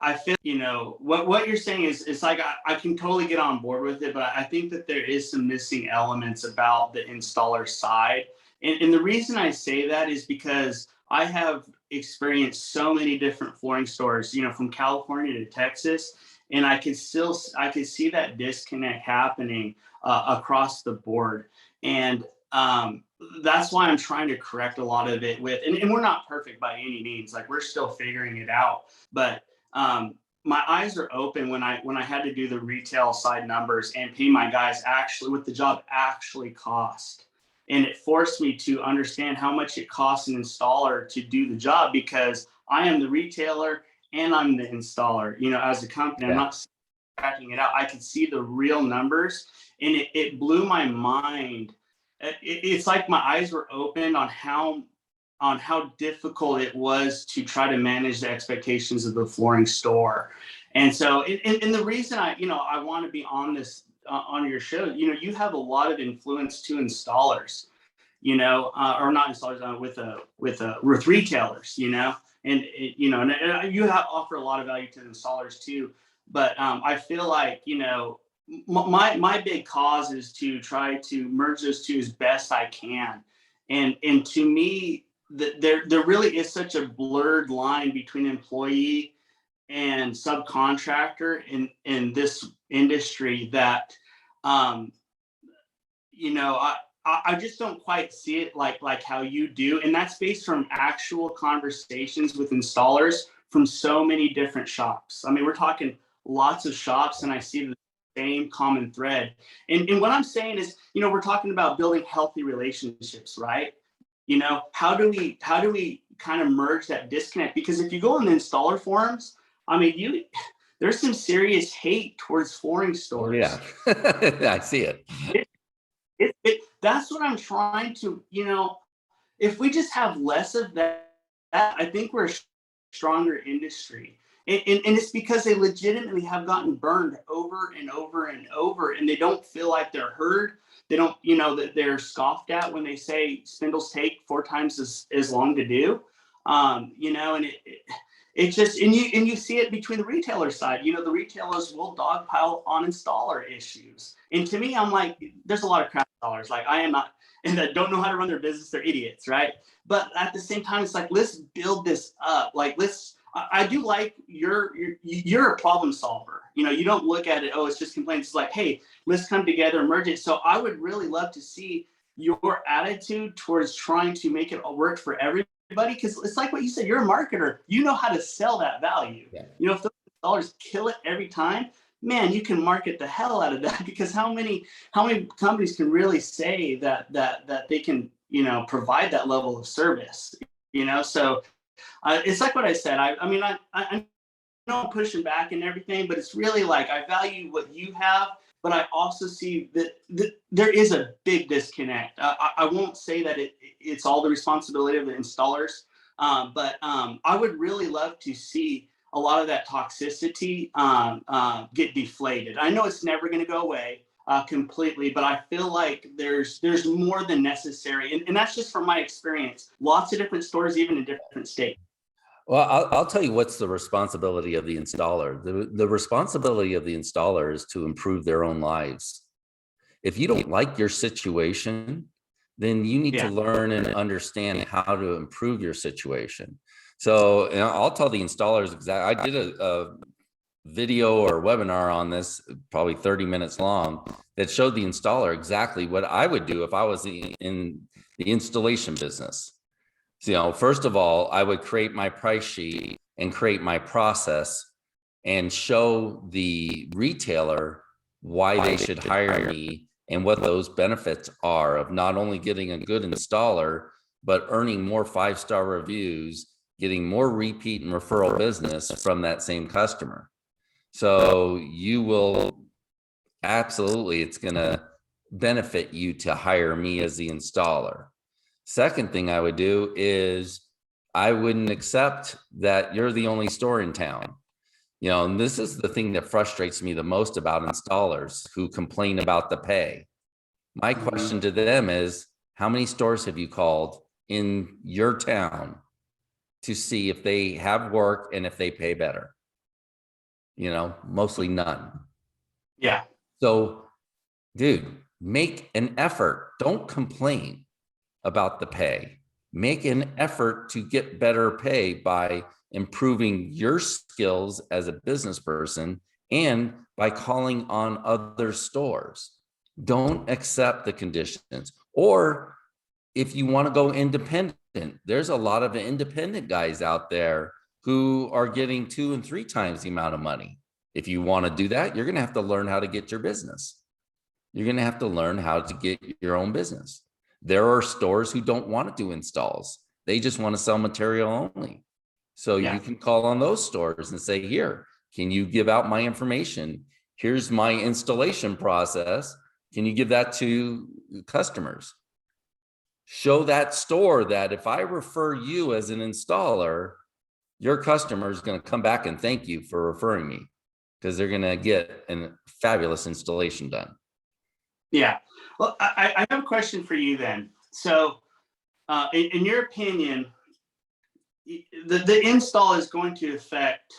I feel, you know, what you're saying is, it's like, I can totally get on board with it, but I think that there is some missing elements about the installer side. And the reason I say that is because I have experienced so many different flooring stores, you know, from California to Texas, and I could see that disconnect happening across the board. And that's why I'm trying to correct a lot of it with, and we're not perfect by any means, like we're still figuring it out, but my eyes are open when I had to do the retail side numbers and pay my guys actually what the job actually cost. And it forced me to understand how much it costs an installer to do the job, because I am the retailer and I'm the installer, you know, as a company. I'm not tracking it out. I could see the real numbers, and it blew my mind. It's like my eyes were opened on how difficult it was to try to manage the expectations of the flooring store. And so, and the reason I want to be on this, on your show, you know, you have a lot of influence to installers, you know, or not installers, with retailers, you know, and you offer a lot of value to the installers too. But I feel like, you know, my big cause is to try to merge those two as best I can. And to me, there really is such a blurred line between employee and subcontractor in this industry that you know, I just don't quite see it like how you do. And that's based from actual conversations with installers from so many different shops. I mean, we're talking lots of shops, and I see the same common thread. And what I'm saying is, you know, we're talking about building healthy relationships, right? You know, how do we kind of merge that disconnect? Because if you go on the installer forums, I mean, there's some serious hate towards flooring stores. Yeah, I see it. That's what I'm trying to, you know, if we just have less of that, I think we're a stronger industry. And it's because they legitimately have gotten burned over and over and over, and they don't feel like they're heard. They don't, you know, that they're scoffed at when they say spindles take 4 times as long to do. You know, and it just, and you see it between the retailer side. You know, the retailers will dogpile on installer issues. And to me, I'm like, there's a lot of crap installers. Like, I am not, and that don't know how to run their business. They're idiots, right? But at the same time, it's like, let's build this up. Like, I do like you're a problem solver. You know, you don't look at it, oh, it's just complaints. It's like, hey, let's come together and merge it. So I would really love to see your attitude towards trying to make it work for everybody, because it's like what you said, you're a marketer. You know how to sell that value. Yeah. You know, if those dollars kill it every time, man, you can market the hell out of that, because how many companies can really say that they can, you know, provide that level of service, you know? So it's like what I said. I mean, I know I'm pushing back and everything, but it's really like, I value what you have, but I also see that there is a big disconnect. I won't say that it's all the responsibility of the installers, but I would really love to see a lot of that toxicity get deflated. I know it's never going to go away completely, but I feel like there's more than necessary, and that's just from my experience. Lots of different stores, even in different states. Well, I'll tell you what's the responsibility of the installer. The responsibility of the installer is to improve their own lives. If you don't like your situation, then you need to learn and understand how to improve your situation. So I'll tell the installers exactly. I did a video or webinar on this, probably 30 minutes long, that showed the installer exactly what I would do if I was in the installation business. So, first of all, I would create my price sheet and create my process and show the retailer why they should hire me and what those benefits are of not only getting a good installer, but earning more 5-star reviews, getting more repeat and referral business from that same customer. So you will absolutely, it's going to benefit you to hire me as the installer. Second thing I would do is I wouldn't accept that you're the only store in town. And this is the thing that frustrates me the most about installers who complain about the pay. My question to them is, how many stores have you called in your town to see if they have work and if they pay better? Mostly none. Yeah. So, dude, make an effort. Don't complain about the pay. Make an effort to get better pay by improving your skills as a business person and by calling on other stores. Don't accept the conditions. Or if you want to go independent, there's a lot of independent guys out there who are getting 2 and 3 times the amount of money. If you want to do that, you're going to have to learn how to get your business. You're going to have to learn how to get your own business. There are stores who don't want to do installs. They just want to sell material only. So you can call on those stores and say, here, can you give out my information? Here's my installation process. Can you give that to customers? Show that store that if I refer you as an installer, your customer is going to come back and thank you for referring me, because they're going to get a fabulous installation done. Yeah. Well, I have a question for you then. So in your opinion, the install is going to affect,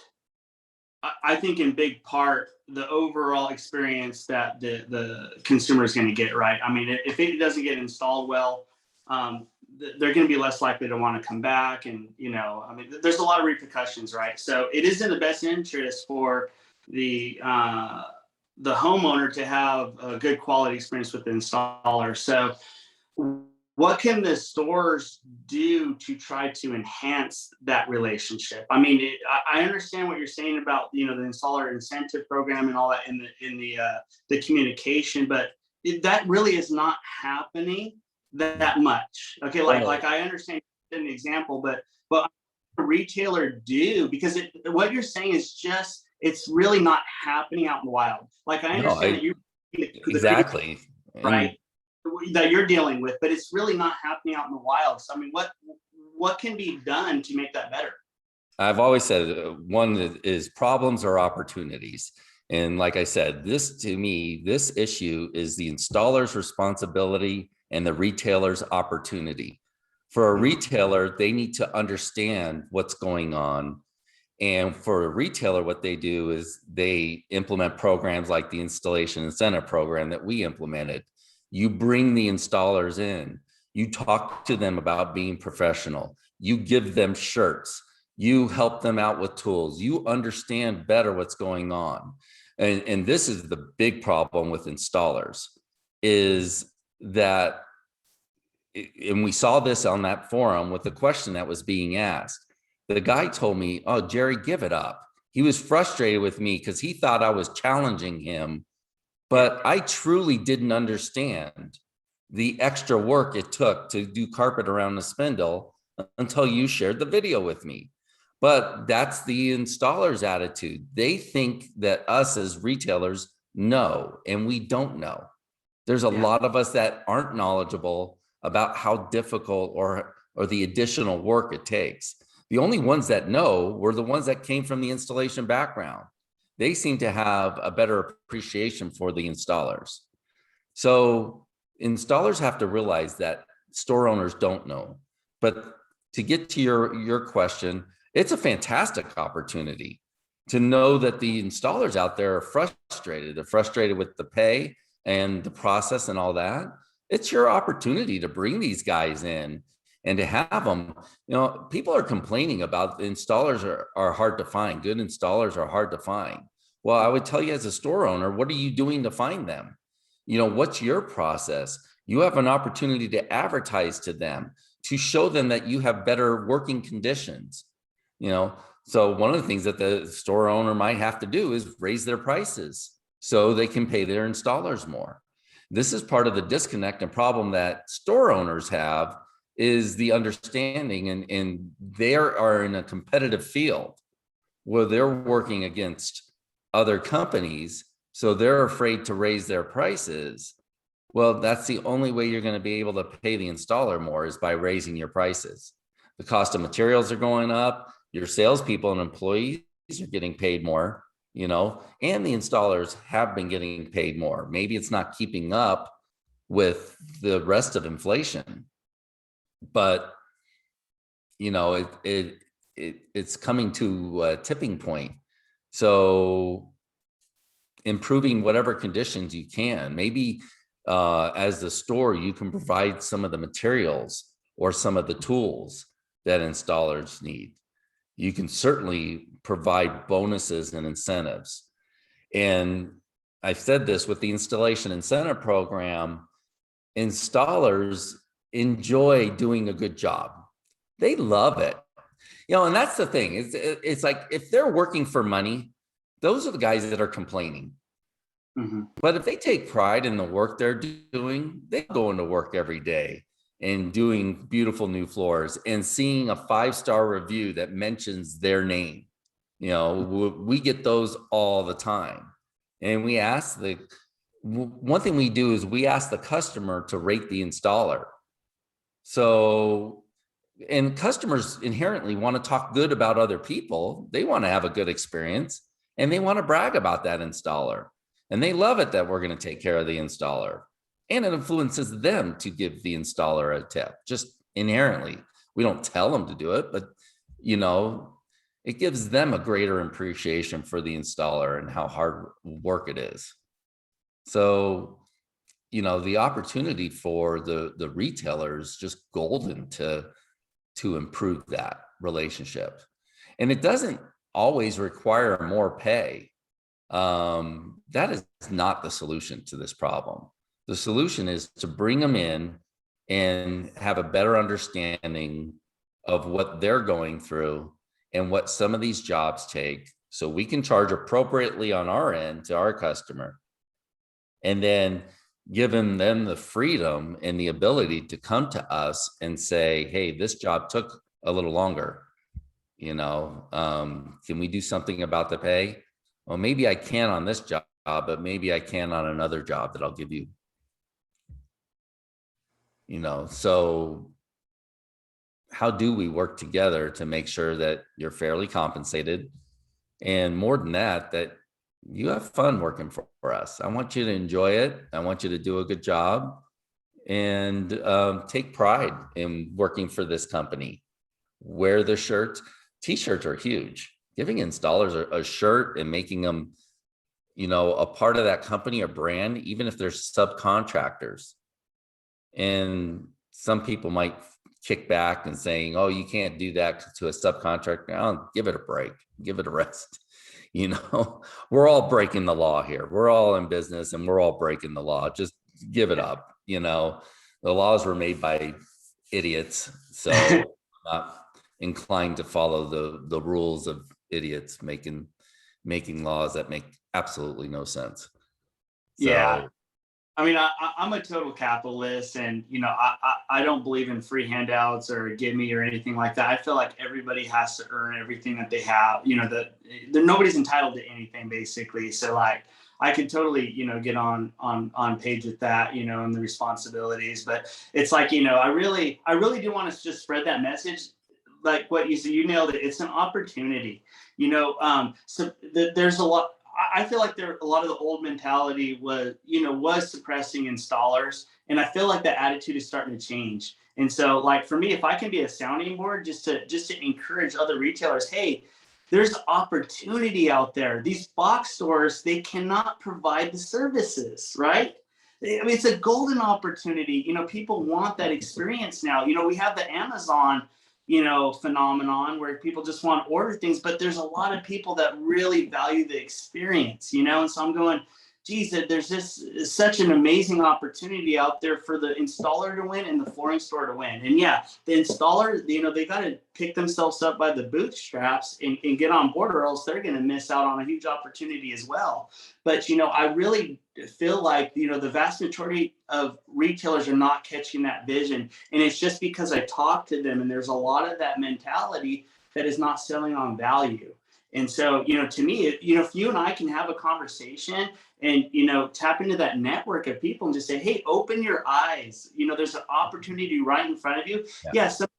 I think in big part, the overall experience that the consumer is going to get, right? I mean, if it doesn't get installed well, they're going to be less likely to want to come back. And, I mean, there's a lot of repercussions, right? So it is in the best interest for the homeowner to have a good quality experience with the installer. So what can the stores do to try to enhance that relationship? I mean, I understand what you're saying about, the installer incentive program and all that in the communication, but that really is not happening that much. Okay. Like I understand an example, but a retailer do, because what you're saying is just, it's really not happening out in the wild. Like I understand that you exactly right that you're dealing with, but it's really not happening out in the wild. So I mean, what can be done to make that better? I've always said one is problems or opportunities. And like I said, to me, this issue is the installer's responsibility and the retailer's opportunity. For a retailer, they need to understand what's going on. And for a retailer, what they do is they implement programs like the installation incentive program that we implemented. You bring the installers in, you talk to them about being professional, you give them shirts, you help them out with tools, you understand better what's going on. And this is the big problem with installers, is that, and we saw this on that forum with the question that was being asked. The guy told me, oh, Jerry, give it up. He was frustrated with me because he thought I was challenging him, but I truly didn't understand the extra work it took to do carpet around the spindle until you shared the video with me. But that's the installer's attitude. They think that us as retailers know, and we don't know. There's a Yeah. lot of us that aren't knowledgeable about how difficult or the additional work it takes. The only ones that know were the ones that came from the installation background. They seem to have a better appreciation for the installers. So installers have to realize that store owners don't know. But to get to your question, it's a fantastic opportunity to know that the installers out there are frustrated. They're frustrated with the pay and the process and all that. It's your opportunity to bring these guys in and to have them. People are complaining about the installers are hard to find. Good installers are hard to find. Well, I would tell you, as a store owner, what are you doing to find them? What's your process? You have an opportunity to advertise to them, to show them that you have better working conditions. So one of the things that the store owner might have to do is raise their prices so they can pay their installers more. This is part of the disconnect and problem that store owners have, is the understanding, and they are in a competitive field where they're working against other companies. So they're afraid to raise their prices. Well, that's the only way you're going to be able to pay the installer more, is by raising your prices. The cost of materials are going up. Your salespeople and employees are getting paid more, and the installers have been getting paid more. Maybe it's not keeping up with the rest of inflation, but it's coming to a tipping point. So improving whatever conditions you can. Maybe as the store, you can provide some of the materials or some of the tools that installers need. You can certainly provide bonuses and incentives. And I've said this with the installation incentive program, installers enjoy doing a good job. They love it. And that's the thing. It's like, if they're working for money, those are the guys that are complaining. Mm-hmm. But if they take pride in the work they're doing, they go into work every day and doing beautiful new floors and seeing a 5-star review that mentions their name. We get those all the time. And we ask one thing we do is we ask the customer to rate the installer. So, and customers inherently want to talk good about other people. They want to have a good experience, and they want to brag about that installer. And they love it that we're going to take care of the installer. And it influences them to give the installer a tip, just inherently. We don't tell them to do it, but it gives them a greater appreciation for the installer and how hard work it is. So, the opportunity for the retailers just golden to improve that relationship. And it doesn't always require more pay. That is not the solution to this problem. The solution is to bring them in and have a better understanding of what they're going through and what some of these jobs take, so we can charge appropriately on our end to our customer, and then giving them the freedom and the ability to come to us and say, hey, this job took a little longer. Can we do something about the pay? Well, maybe I can on this job, but maybe I can on another job that I'll give you. So how do we work together to make sure that you're fairly compensated? And more than that, that you have fun working for us. I want you to enjoy it. I want you to do a good job and take pride in working for this company. Wear the shirts. T-shirts are huge. Giving installers a shirt and making them, a part of that company or brand, even if they're subcontractors. And some people might kick back and saying, oh, you can't do that to a subcontractor. I'll give it a break, give it a rest. We're all breaking the law here. We're all in business and we're all breaking the law. Just give it up. The laws were made by idiots. So I'm not inclined to follow the rules of idiots making laws that make absolutely no sense. So, yeah. I mean, I'm a total capitalist, and I don't believe in free handouts or give me or anything like that. I feel like everybody has to earn everything that they have. That nobody's entitled to anything, basically. So, like, I could totally, get on page with that, and the responsibilities. But it's like, I really do want to just spread that message. Like what you said, you nailed it. It's an opportunity, there's a lot. I feel like there a lot of the old mentality was suppressing installers, and I feel like the attitude is starting to change. And so, like for me, if I can be a sounding board, just to encourage other retailers, hey, there's opportunity out there. These box stores, they cannot provide the services, right? I mean, it's a golden opportunity. People want that experience now. We have the Amazon, phenomenon where people just want to order things, but there's a lot of people that really value the experience, and so I'm going, geez, there's just such an amazing opportunity out there for the installer to win and the flooring store to win. And yeah, the installer, they got to pick themselves up by the bootstraps and get on board, or else they're going to miss out on a huge opportunity as well. But I really feel like the vast majority of retailers are not catching that vision, and it's just because I talk to them, and there's a lot of that mentality that is not selling on value. And so, to me, if you and I can have a conversation and, tap into that network of people and just say, hey, open your eyes, there's an opportunity right in front of you. Yeah, some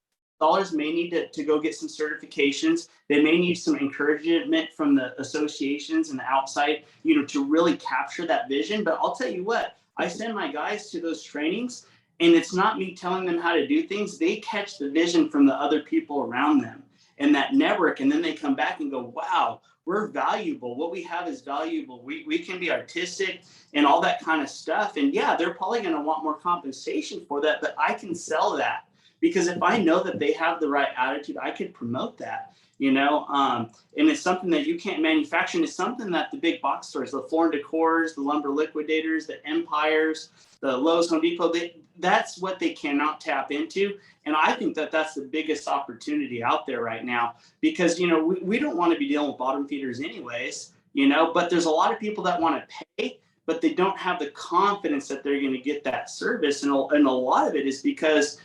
dollars may need to go get some certifications. They may need some encouragement from the associations and the outside, to really capture that vision. But I'll tell you what, I send my guys to those trainings, and it's not me telling them how to do things. They catch the vision from the other people around them and that network, and then they come back and go, wow, we're valuable. What we have is valuable. We can be artistic and all that kind of stuff. And yeah, they're probably going to want more compensation for that, but I can sell that. Because if I know that they have the right attitude, I could promote that, and it's something that you can't manufacture. And it's something that the big box stores, the Floor and Decors, the Lumber Liquidators, the Empires, the Lowe's, Home Depot, that's what they cannot tap into. And I think that that's the biggest opportunity out there right now, because, we don't want to be dealing with bottom feeders anyways, but there's a lot of people that want to pay, but they don't have the confidence that they're going to get that service. And a lot of it is because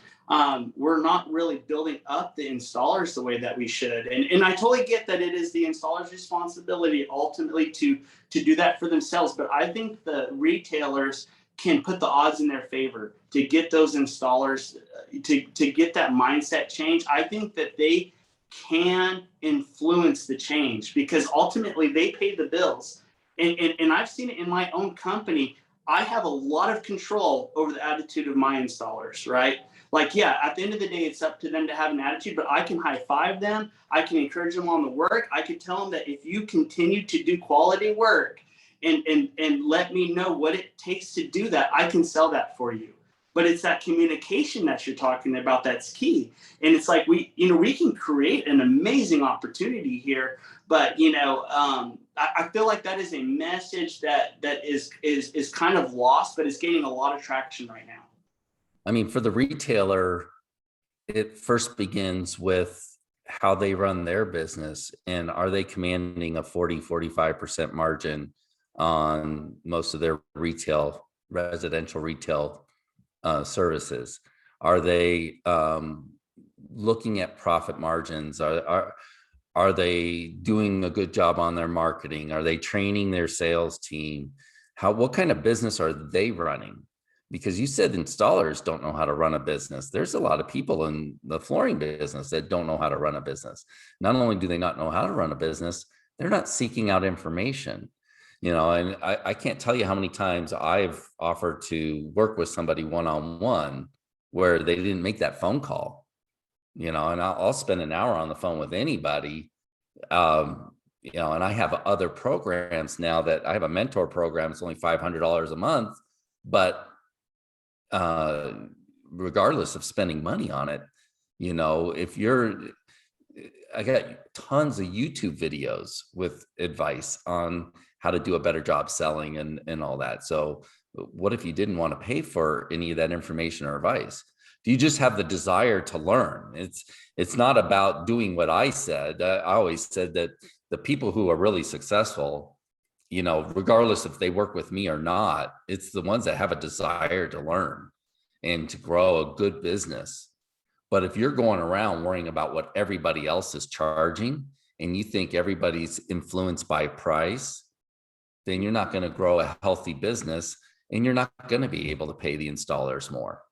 we're not really building up the installers the way that we should. And I totally get that it is the installer's responsibility ultimately to do that for themselves. But I think the retailers can put the odds in their favor to get those installers to get that mindset change. I think that they can influence the change, because ultimately they pay the bills. And I've seen it in my own company. I have a lot of control over the attitude of my installers, right? Like, yeah, at the end of the day, it's up to them to have an attitude, but I can high five them. I can encourage them on the work. I can tell them that if you continue to do quality work and let me know what it takes to do that, I can sell that for you. But it's that communication that you're talking about that's key. And it's like we can create an amazing opportunity here, but I feel like that is a message that is kind of lost, but it's gaining a lot of traction right now. I mean, for the retailer, it first begins with how they run their business, and are they commanding a 45% margin on most of their residential retail services? Are they looking at profit margins? Are they doing a good job on their marketing? Are they training their sales team? What kind of business are they running? Because you said installers don't know how to run a business. There's a lot of people in the flooring business that don't know how to run a business. Not only do they not know how to run a business, they're not seeking out information. And I can't tell you how many times I've offered to work with somebody one-on-one where they didn't make that phone call, and I'll spend an hour on the phone with anybody. And I have other programs now that I have a mentor program. It's only $500 a month, but regardless of spending money on it, I got tons of YouTube videos with advice on how to do a better job selling and all that. So what if you didn't want to pay for any of that information or advice? Do you just have the desire to learn? It's not about doing what I said. I always said that the people who are really successful, regardless if they work with me or not, it's the ones that have a desire to learn and to grow a good business. But if you're going around worrying about what everybody else is charging and you think everybody's influenced by price, then you're not going to grow a healthy business, and you're not going to be able to pay the installers more.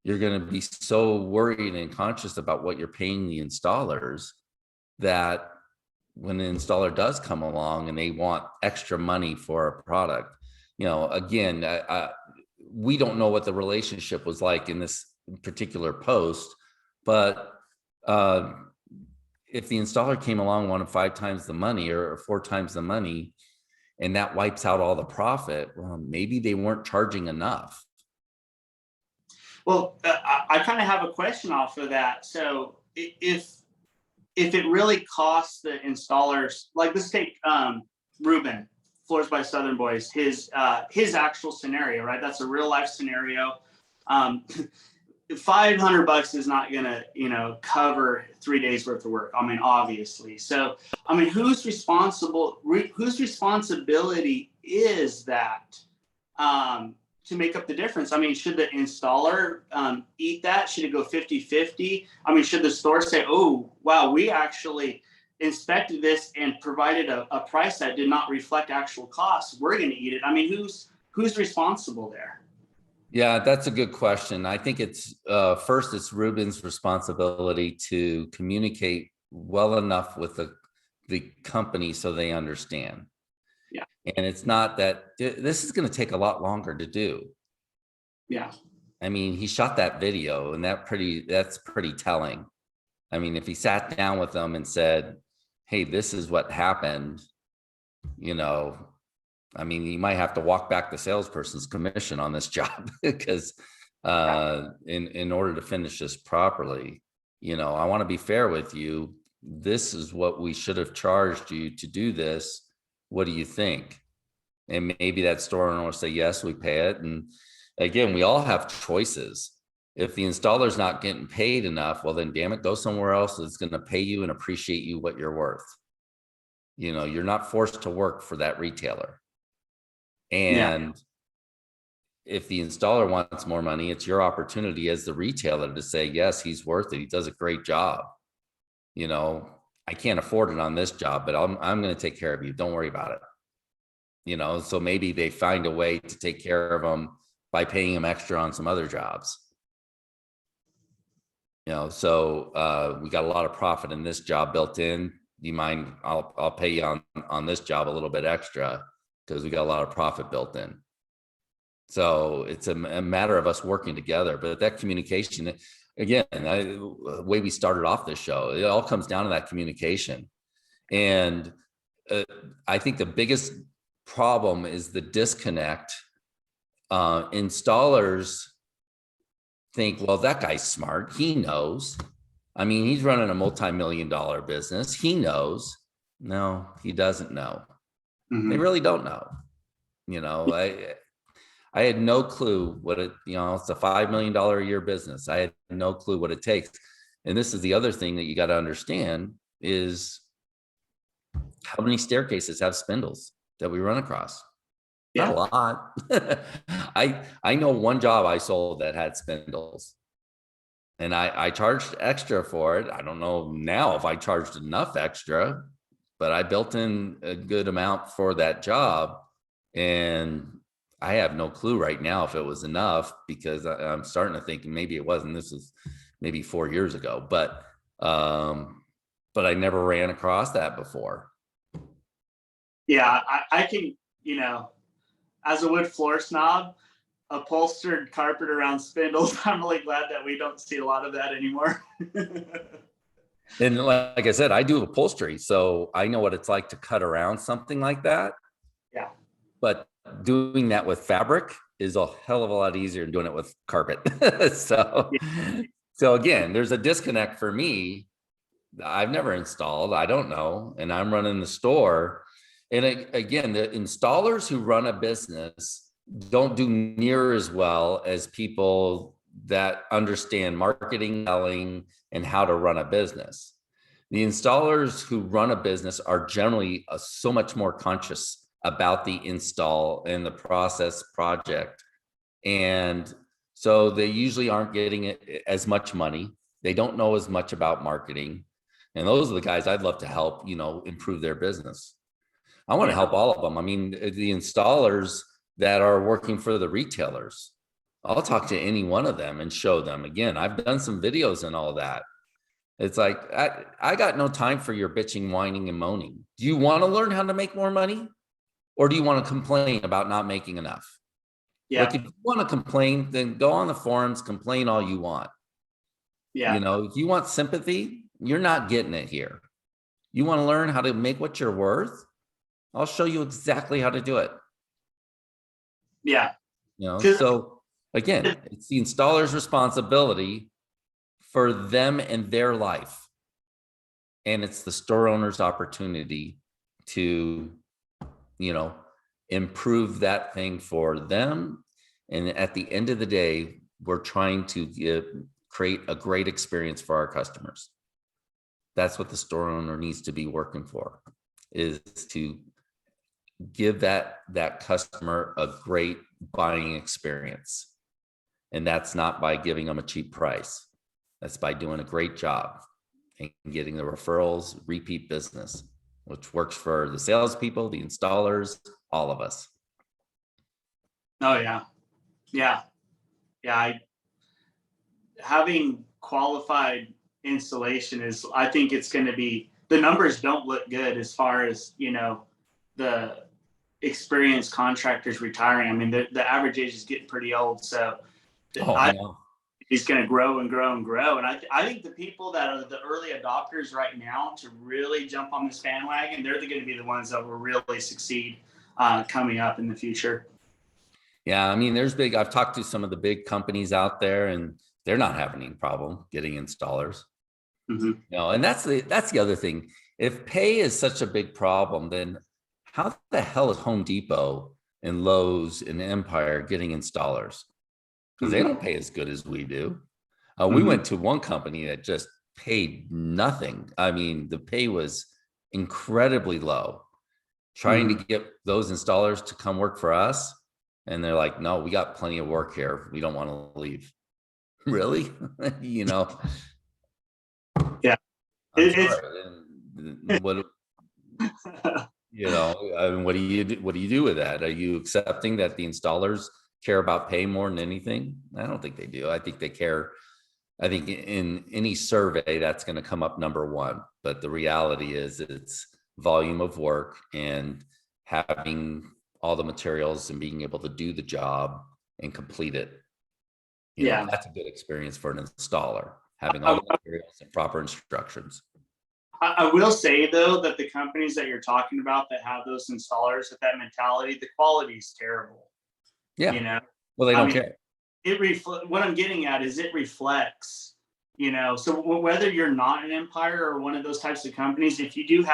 You're going to be so worried and conscious about what you're paying the installers that when the installer does come along and they want extra money for a product, again, we don't know what the relationship was like in this particular post, but if the installer came along, wanted 5 times the money or 4 times the money, and that wipes out all the profit, well, maybe they weren't charging enough. Well, I kind of have a question off of that. So if it really costs the installers, like let's take Ruben, Floors by Southern Boys, his actual scenario, right? That's a real life scenario. $500 is not gonna, cover 3 days worth of work. I mean, obviously. So, I mean, whose responsibility is that to make up the difference? I mean, should the installer eat that? Should it go 50-50? I mean, should the store say, oh, wow, we actually inspected this and provided a price that did not reflect actual costs. We're going to eat it. I mean, who's responsible there? Yeah, that's a good question. I think it's first, it's Ruben's responsibility to communicate well enough with the company so they understand. Yeah. And it's not that this is going to take a lot longer to do. Yeah. I mean, he shot that video, and that's pretty telling. I mean, if he sat down with them and said, hey, this is what happened, I mean, you might have to walk back the salesperson's commission on this job because in order to finish this properly, I want to be fair with you. This is what we should have charged you to do this. What do you think? And maybe that store owner will say, yes, we pay it. And again, we all have choices. If the installer's not getting paid enough, well, then damn it, go somewhere else that's going to pay you and appreciate you what you're worth. You're not forced to work for that retailer. And if the installer wants more money, it's your opportunity as the retailer to say, yes, he's worth it. He does a great job. I can't afford it on this job, but I'm going to take care of you. Don't worry about it. So maybe they find a way to take care of them by paying them extra on some other jobs. So we got a lot of profit in this job built in. Do you mind? I'll pay you on this job a little bit extra because we got a lot of profit built in. So it's a matter of us working together. But that communication, again, the way we started off this show, it all comes down to that communication. And I think the biggest problem is the disconnect. Installers think, well, that guy's smart. He knows. I mean, he's running a multi-million-dollar business. He knows. No, he doesn't know. Mm-hmm. They really don't know. I had no clue what it's a $5 million a year business. I had no clue what it takes. And this is the other thing that you got to understand is how many staircases have spindles that we run across. Yeah. Not a lot. I know one job I sold that had spindles, and I charged extra for it. I don't know now if I charged enough extra, but I built in a good amount for that job. And I have no clue right now if it was enough, because I'm starting to think maybe it wasn't. This was maybe 4 years ago, but I never ran across that before. Yeah, I can, as a wood floor snob, upholstered carpet around spindles, I'm really glad that we don't see a lot of that anymore. And like I said, I do upholstery, so I know what it's like to cut around something like that. Yeah. But doing that with fabric is a hell of a lot easier than doing it with carpet. So again, there's a disconnect for me. I've never installed, I don't know, and I'm running the store. And again, the installers who run a business don't do near as well as people that understand marketing, selling, and how to run a business. The installers who run a business are generally so much more conscious about the install and the process project. And so they usually aren't getting as much money. They don't know as much about marketing. And those are the guys I'd love to help, improve their business. I want to Yeah. help all of them. I mean, the installers that are working for the retailers, I'll talk to any one of them and show them. Again, I've done some videos and all that. It's like, I got no time for your bitching, whining, and moaning. Do you want to learn how to make more money? Or do you want to complain about not making enough? Like, Yeah. if you want to complain, then go on the forums, complain all you want. Yeah. If you want sympathy, you're not getting it here. You want to learn how to make what you're worth? I'll show you exactly how to do it. Yeah. So again, it's the installer's responsibility for them and their life. And it's the store owner's opportunity to, improve that thing for them. And at the end of the day, we're trying to create a great experience for our customers. That's what the store owner needs to be working for, is to give that customer a great buying experience. And that's not by giving them a cheap price. That's by doing a great job and getting the referrals, repeat business, which works for the salespeople, the installers, all of us. Oh yeah. Yeah. Yeah. Having qualified installation is, I think it's going to be, the numbers don't look good as far as, the experienced contractors retiring. I mean, the average age is getting pretty old. So I know. It's going to grow and grow and grow. And I think the people that are the early adopters right now to really jump on this bandwagon, they're going to be the ones that will really succeed coming up in the future. Yeah, I mean, I've talked to some of the big companies out there, and they're not having any problem getting installers. Mm-hmm. And that's the other thing. If pay is such a big problem, then how the hell is Home Depot and Lowe's and Empire getting installers? Because they don't pay as good as we do. We went to one company that just paid nothing. I mean, the pay was incredibly low. Trying to get those installers to come work for us, and they're like, "No, we got plenty of work here. We don't want to leave." Really? Yeah. I'm sorry. And what I mean, what do you do with that? Are you accepting that the installers care about pay more than anything? I don't think they do. I think they care. I think in any survey that's going to come up number one, but the reality is it's volume of work and having all the materials and being able to do the job and complete it. That's a good experience for an installer, having all the materials and proper instructions. I will say though that the companies that you're talking about that have those installers with that mentality, the quality is terrible. Yeah. Well, they don't care. What I'm getting at is it reflects, so whether you're not an Empire or one of those types of companies, if you do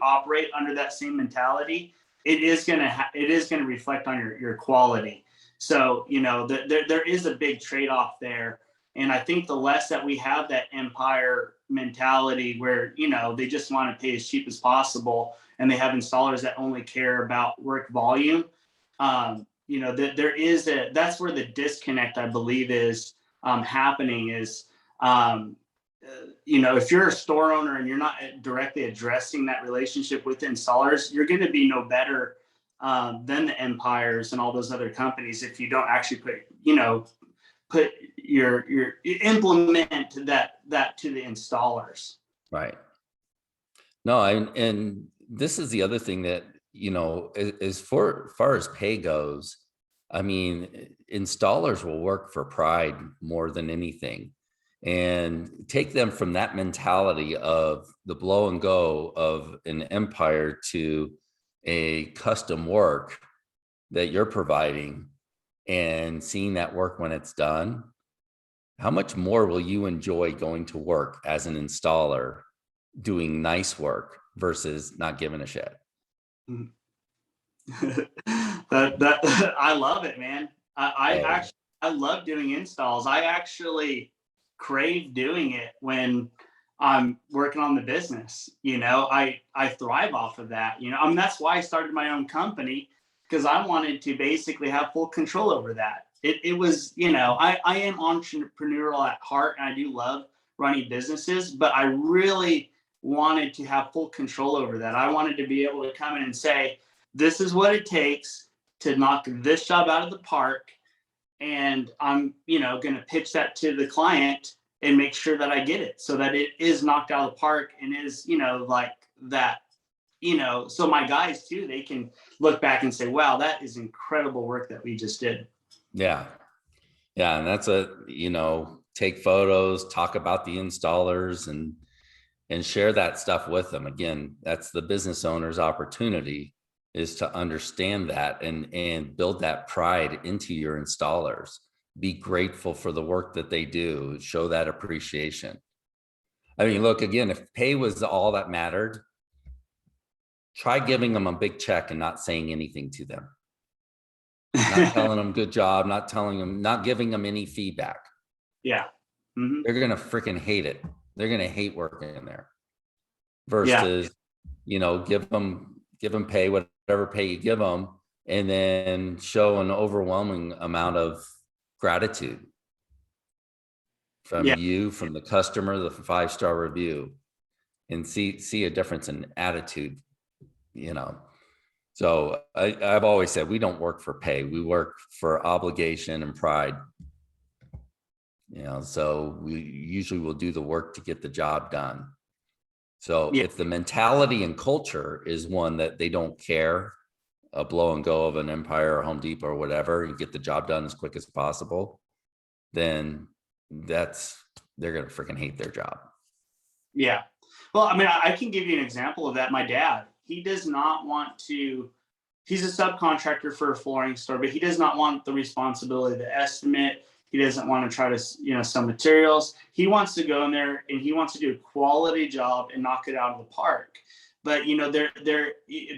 operate under that same mentality, it is going to reflect on your quality. So, there is a big trade-off there. And I think the less that we have that Empire mentality where, they just want to pay as cheap as possible and they have installers that only care about work volume, that's where the disconnect, I believe, is happening is, if you're a store owner and you're not directly addressing that relationship with the installers, you're going to be no better than the Empires and all those other companies if you don't actually put your implement that to the installers. Right. No, and this is the other thing that, as far as pay goes, I mean, installers will work for pride more than anything, and take them from that mentality of the blow and go of an Empire to a custom work that you're providing and seeing that work when it's done. How much more will you enjoy going to work as an installer doing nice work versus not giving a shit? that I love it, man. I love doing installs. I actually crave doing it when I'm working on the business. I thrive off of that. That's why I started my own company, because I wanted to basically have full control over that. It was, I am entrepreneurial at heart, and I do love running businesses, but I really wanted to have full control over that. I wanted to be able to come in and say, this is what it takes to knock this job out of the park. And I'm, going to pitch that to the client and make sure that I get it so that it is knocked out of the park and is, like that, so my guys too, they can look back and say, wow, that is incredible work that we just did. Yeah. Yeah. And that's take photos, talk about the installers and share that stuff with them. Again, that's the business owner's opportunity, is to understand that and build that pride into your installers. Be grateful for the work that they do, show that appreciation. I mean, look, again, if pay was all that mattered, try giving them a big check and not saying anything to them. Not telling them good job, not giving them any feedback. Yeah. Mm-hmm. They're going to freaking hate it. They're going to hate working in there versus, give them pay, whatever pay you give them, and then show an overwhelming amount of gratitude from you, from the customer, the 5-star review, and see a difference in attitude, So I've always said, we don't work for pay. We work for obligation and pride. So we usually will do the work to get the job done. So if the mentality and culture is one that they don't care, a blow and go of an Empire or Home Depot or whatever, and get the job done as quick as possible, then they're going to freaking hate their job. Yeah. Well, I mean, I can give you an example of that. My dad, he does not want to, he's a subcontractor for a flooring store, but he does not want the responsibility of the estimate. He doesn't want to try to, sell materials. He wants to go in there and he wants to do a quality job and knock it out of the park. But,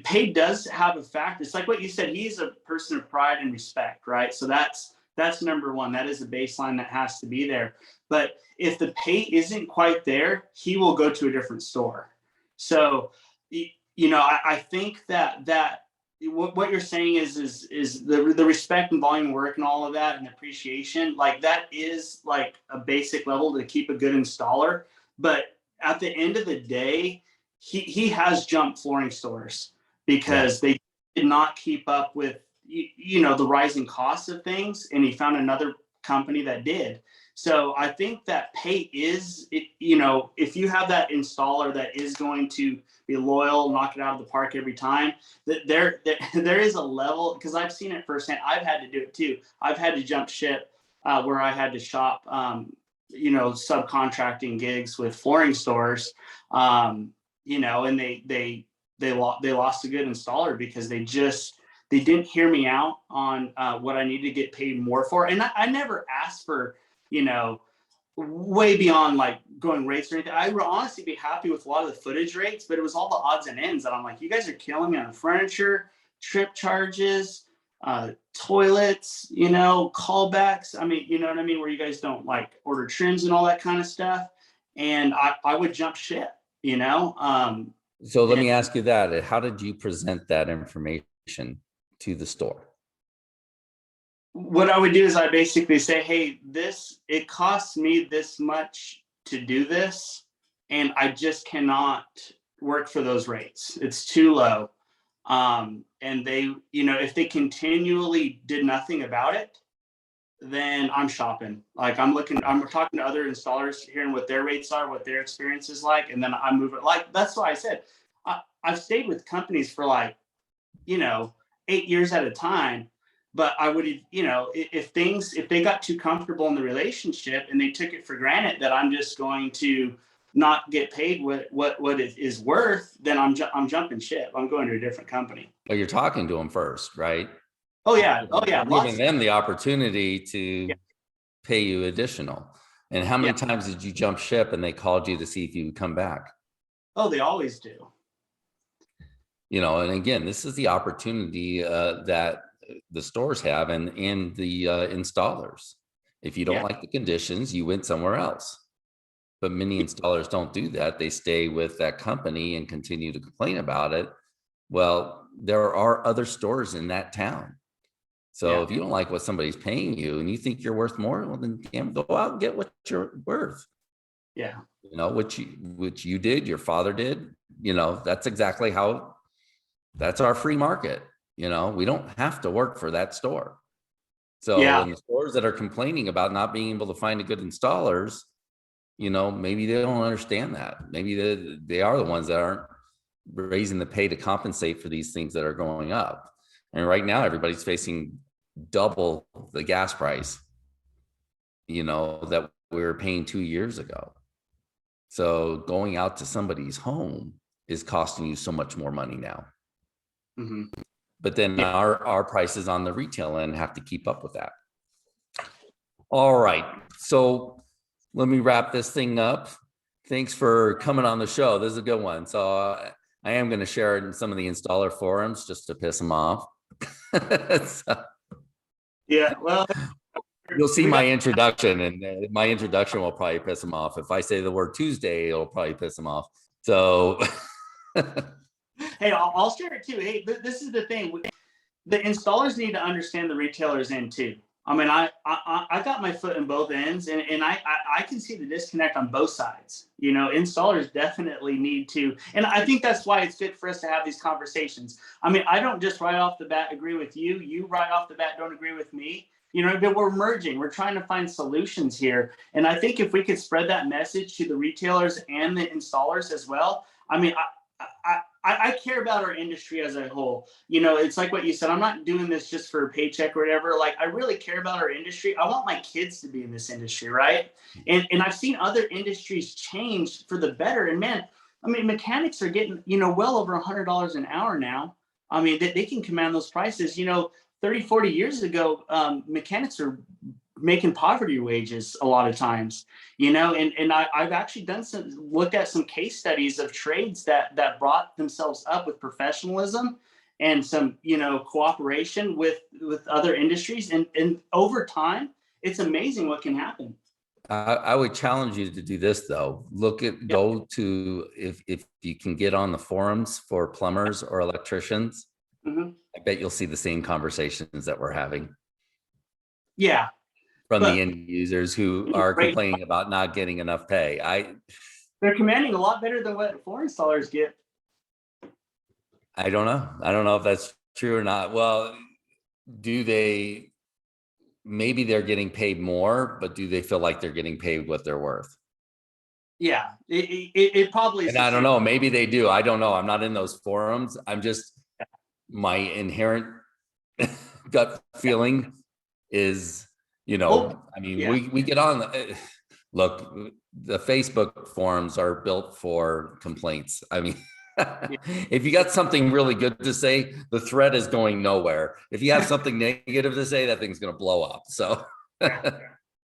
pay does have a factor. It's like what you said, he's a person of pride and respect, right? So that's number one. That is a baseline that has to be there. But if the pay isn't quite there, he will go to a different store. So, I think that what you're saying is the respect and volume of work and all of that and appreciation, like that is like a basic level to keep a good installer. But at the end of the day, he has jumped flooring stores because they did not keep up with the rising costs of things, and he found another company that did. So I think that pay is, if you have that installer that is going to be loyal, knock it out of the park every time, that there is a level, because I've seen it firsthand. I've had to do it too. I've had to jump ship where I had to shop, subcontracting gigs with flooring stores, and they lost a good installer because they didn't hear me out on what I needed to get paid more for. And I never asked for, way beyond like going rates or anything. I would honestly be happy with a lot of the footage rates, but it was all the odds and ends that I'm like, you guys are killing me on furniture, trip charges, toilets, callbacks. I mean, you know what I mean? Where you guys don't like order trims and all that kind of stuff. And I would jump ship, So let me ask you that. How did you present that information to the store? What I would do is I basically say, hey, it costs me this much to do this, and I just cannot work for those rates. It's too low. And they, if they continually did nothing about it, then I'm shopping. Like I'm talking to other installers, hearing what their rates are, what their experience is like, and then I move it. Like, that's why I said, I've stayed with companies for 8 years at a time. But I would, if they got too comfortable in the relationship and they took it for granted that I'm just going to not get paid what it is worth, then I'm jumping ship. I'm going to a different company. But you're talking to them first, right? Oh yeah. Giving them the opportunity to pay you additional. And how many times did you jump ship and they called you to see if you would come back? Oh, they always do. And again, this is the opportunity that the stores have and the installers. If you don't like the conditions, you went somewhere else. But many installers don't do that. They stay with that company and continue to complain about it. Well, there are other stores in that town. So if you don't like what somebody's paying you and you think you're worth more, well, then go out and get what you're worth. Yeah. which you did, your father did. That's exactly how. That's our free market. We don't have to work for that store. So, Yeah. and the stores that are complaining about not being able to find a good installers, maybe they don't understand that. Maybe they are the ones that aren't raising the pay to compensate for these things that are going up. And right now, everybody's facing double the gas price, that we were paying 2 years ago. So going out to somebody's home is costing you so much more money now. Hmm. But then Yeah. our prices on the retail end have to keep up with that. All right. So let me wrap this thing up. Thanks for coming on the show. This is a good one. So I am going to share it in some of the installer forums just to piss them off. So Yeah. Well, you'll see we my got, introduction, and my introduction will probably piss them off. If I say the word Tuesday, it'll probably piss them off. So hey, I'll share it too. Hey, this is the thing. The installers need to understand the retailers end too. I mean, I got my foot in both ends, and I can see the disconnect on both sides. Installers definitely need to, and I think that's why it's good for us to have these conversations. I mean, I don't just right off the bat agree with you. You right off the bat don't agree with me. But we're merging. We're trying to find solutions here, and I think if we could spread that message to the retailers and the installers as well. I mean, I care about our industry as a whole. It's like what you said. I'm not doing this just for a paycheck or whatever. Like, I really care about our industry. I want my kids to be in this industry, right? And I've seen other industries change for the better. And man, I mean, mechanics are getting, well over $100 an hour now. I mean, they can command those prices. 30, 40 years ago, mechanics are making poverty wages a lot of times, and I've actually looked at some case studies of trades that brought themselves up with professionalism and some, cooperation with other industries. And over time, it's amazing what can happen. I would challenge you to do this though. Yeah. Go to, if you can get on the forums for plumbers or electricians, Hmm. I bet you'll see the same conversations that we're having Yeah. from the But end users who are great, complaining about not getting enough pay. they're commanding a lot better than what floor installers get. I don't know. I don't know if that's true or not. Well, do they, maybe they're getting paid more, but do they feel like they're getting paid what they're worth? Yeah, it probably is And the I don't same. know, maybe they do. I don't know. I'm not in those forums. I'm just, my inherent gut feeling is, Oh, I mean, yeah. we get on, look, the Facebook forums are built for complaints. I mean, Yeah. if you got something really good to say, the thread is going nowhere. If you have something negative to say, that thing's going to blow up. So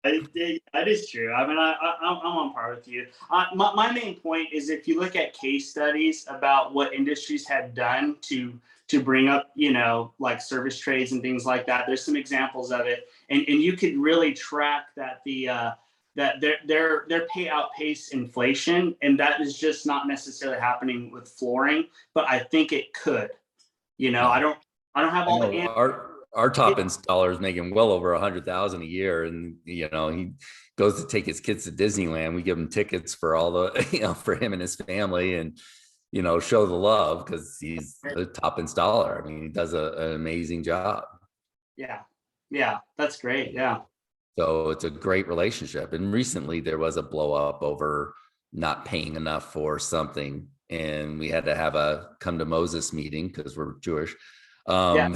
That is true. I mean, I'm on par with you. My main point is if you look at case studies about what industries have done to bring up, like service trades and things like that, there's some examples of it, and you could really track that that their pay outpace inflation, and that is just not necessarily happening with flooring, but I think it could. no. I don't have I all the know answers. our top installer is making well over 100,000 a year, and he goes to take his kids to Disneyland. We give him tickets for all the for him and his family, and show the love because he's the top installer. I mean, he does an amazing job. Yeah, yeah, that's great. Yeah, So it's a great relationship. And recently there was a blow up over not paying enough for something, and we had to have a come to Moses meeting because we're Jewish, yeah,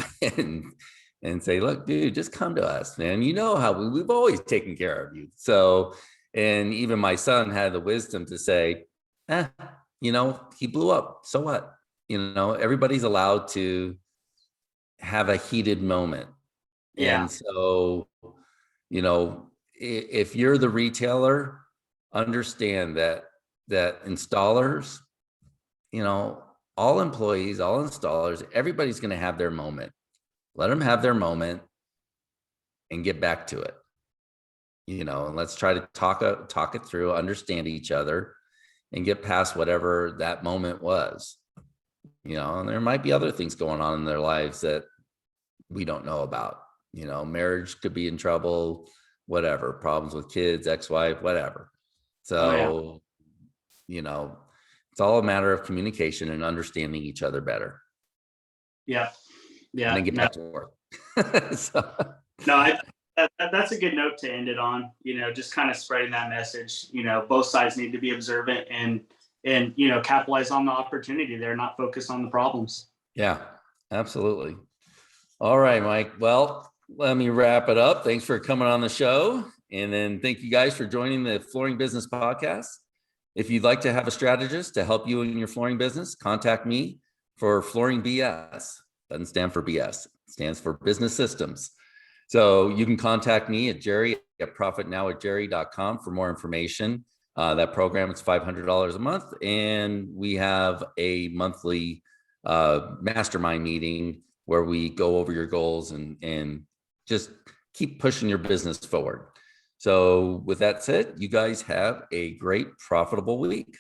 and say, look, dude, just come to us, man. You know how we've always taken care of you. So, and even my son had the wisdom to say, he blew up. So what? Everybody's allowed to have a heated moment. yeah, And so, if you're the retailer, understand that installers, all employees, all installers, everybody's going to have their moment. Let them have their moment and get back to it. And let's try to talk it through, understand each other, and get past whatever that moment was. And there might be other things going on in their lives that we don't know about. Marriage could be in trouble, whatever, problems with kids, ex-wife, whatever. Oh yeah. So, it's all a matter of communication and understanding each other better, Yeah. and Yeah. then get No, back to work. So, no, that's a good note to end it on. Just kind of spreading that message. Both sides need to be observant and capitalize on the opportunity. They're not focused on the problems. yeah, absolutely. All right, Mike. Well, let me wrap it up. Thanks for coming on the show. And then thank you guys for joining the Flooring Business Podcast. If you'd like to have a strategist to help you in your flooring business, contact me for Flooring BS. Doesn't stand for BS, it stands for Business Systems. So you can contact me at jerry@profitnowatjerry.com for more information. That program is $500 a month, and we have a monthly mastermind meeting where we go over your goals and just keep pushing your business forward. So with that said, you guys have a great, profitable week.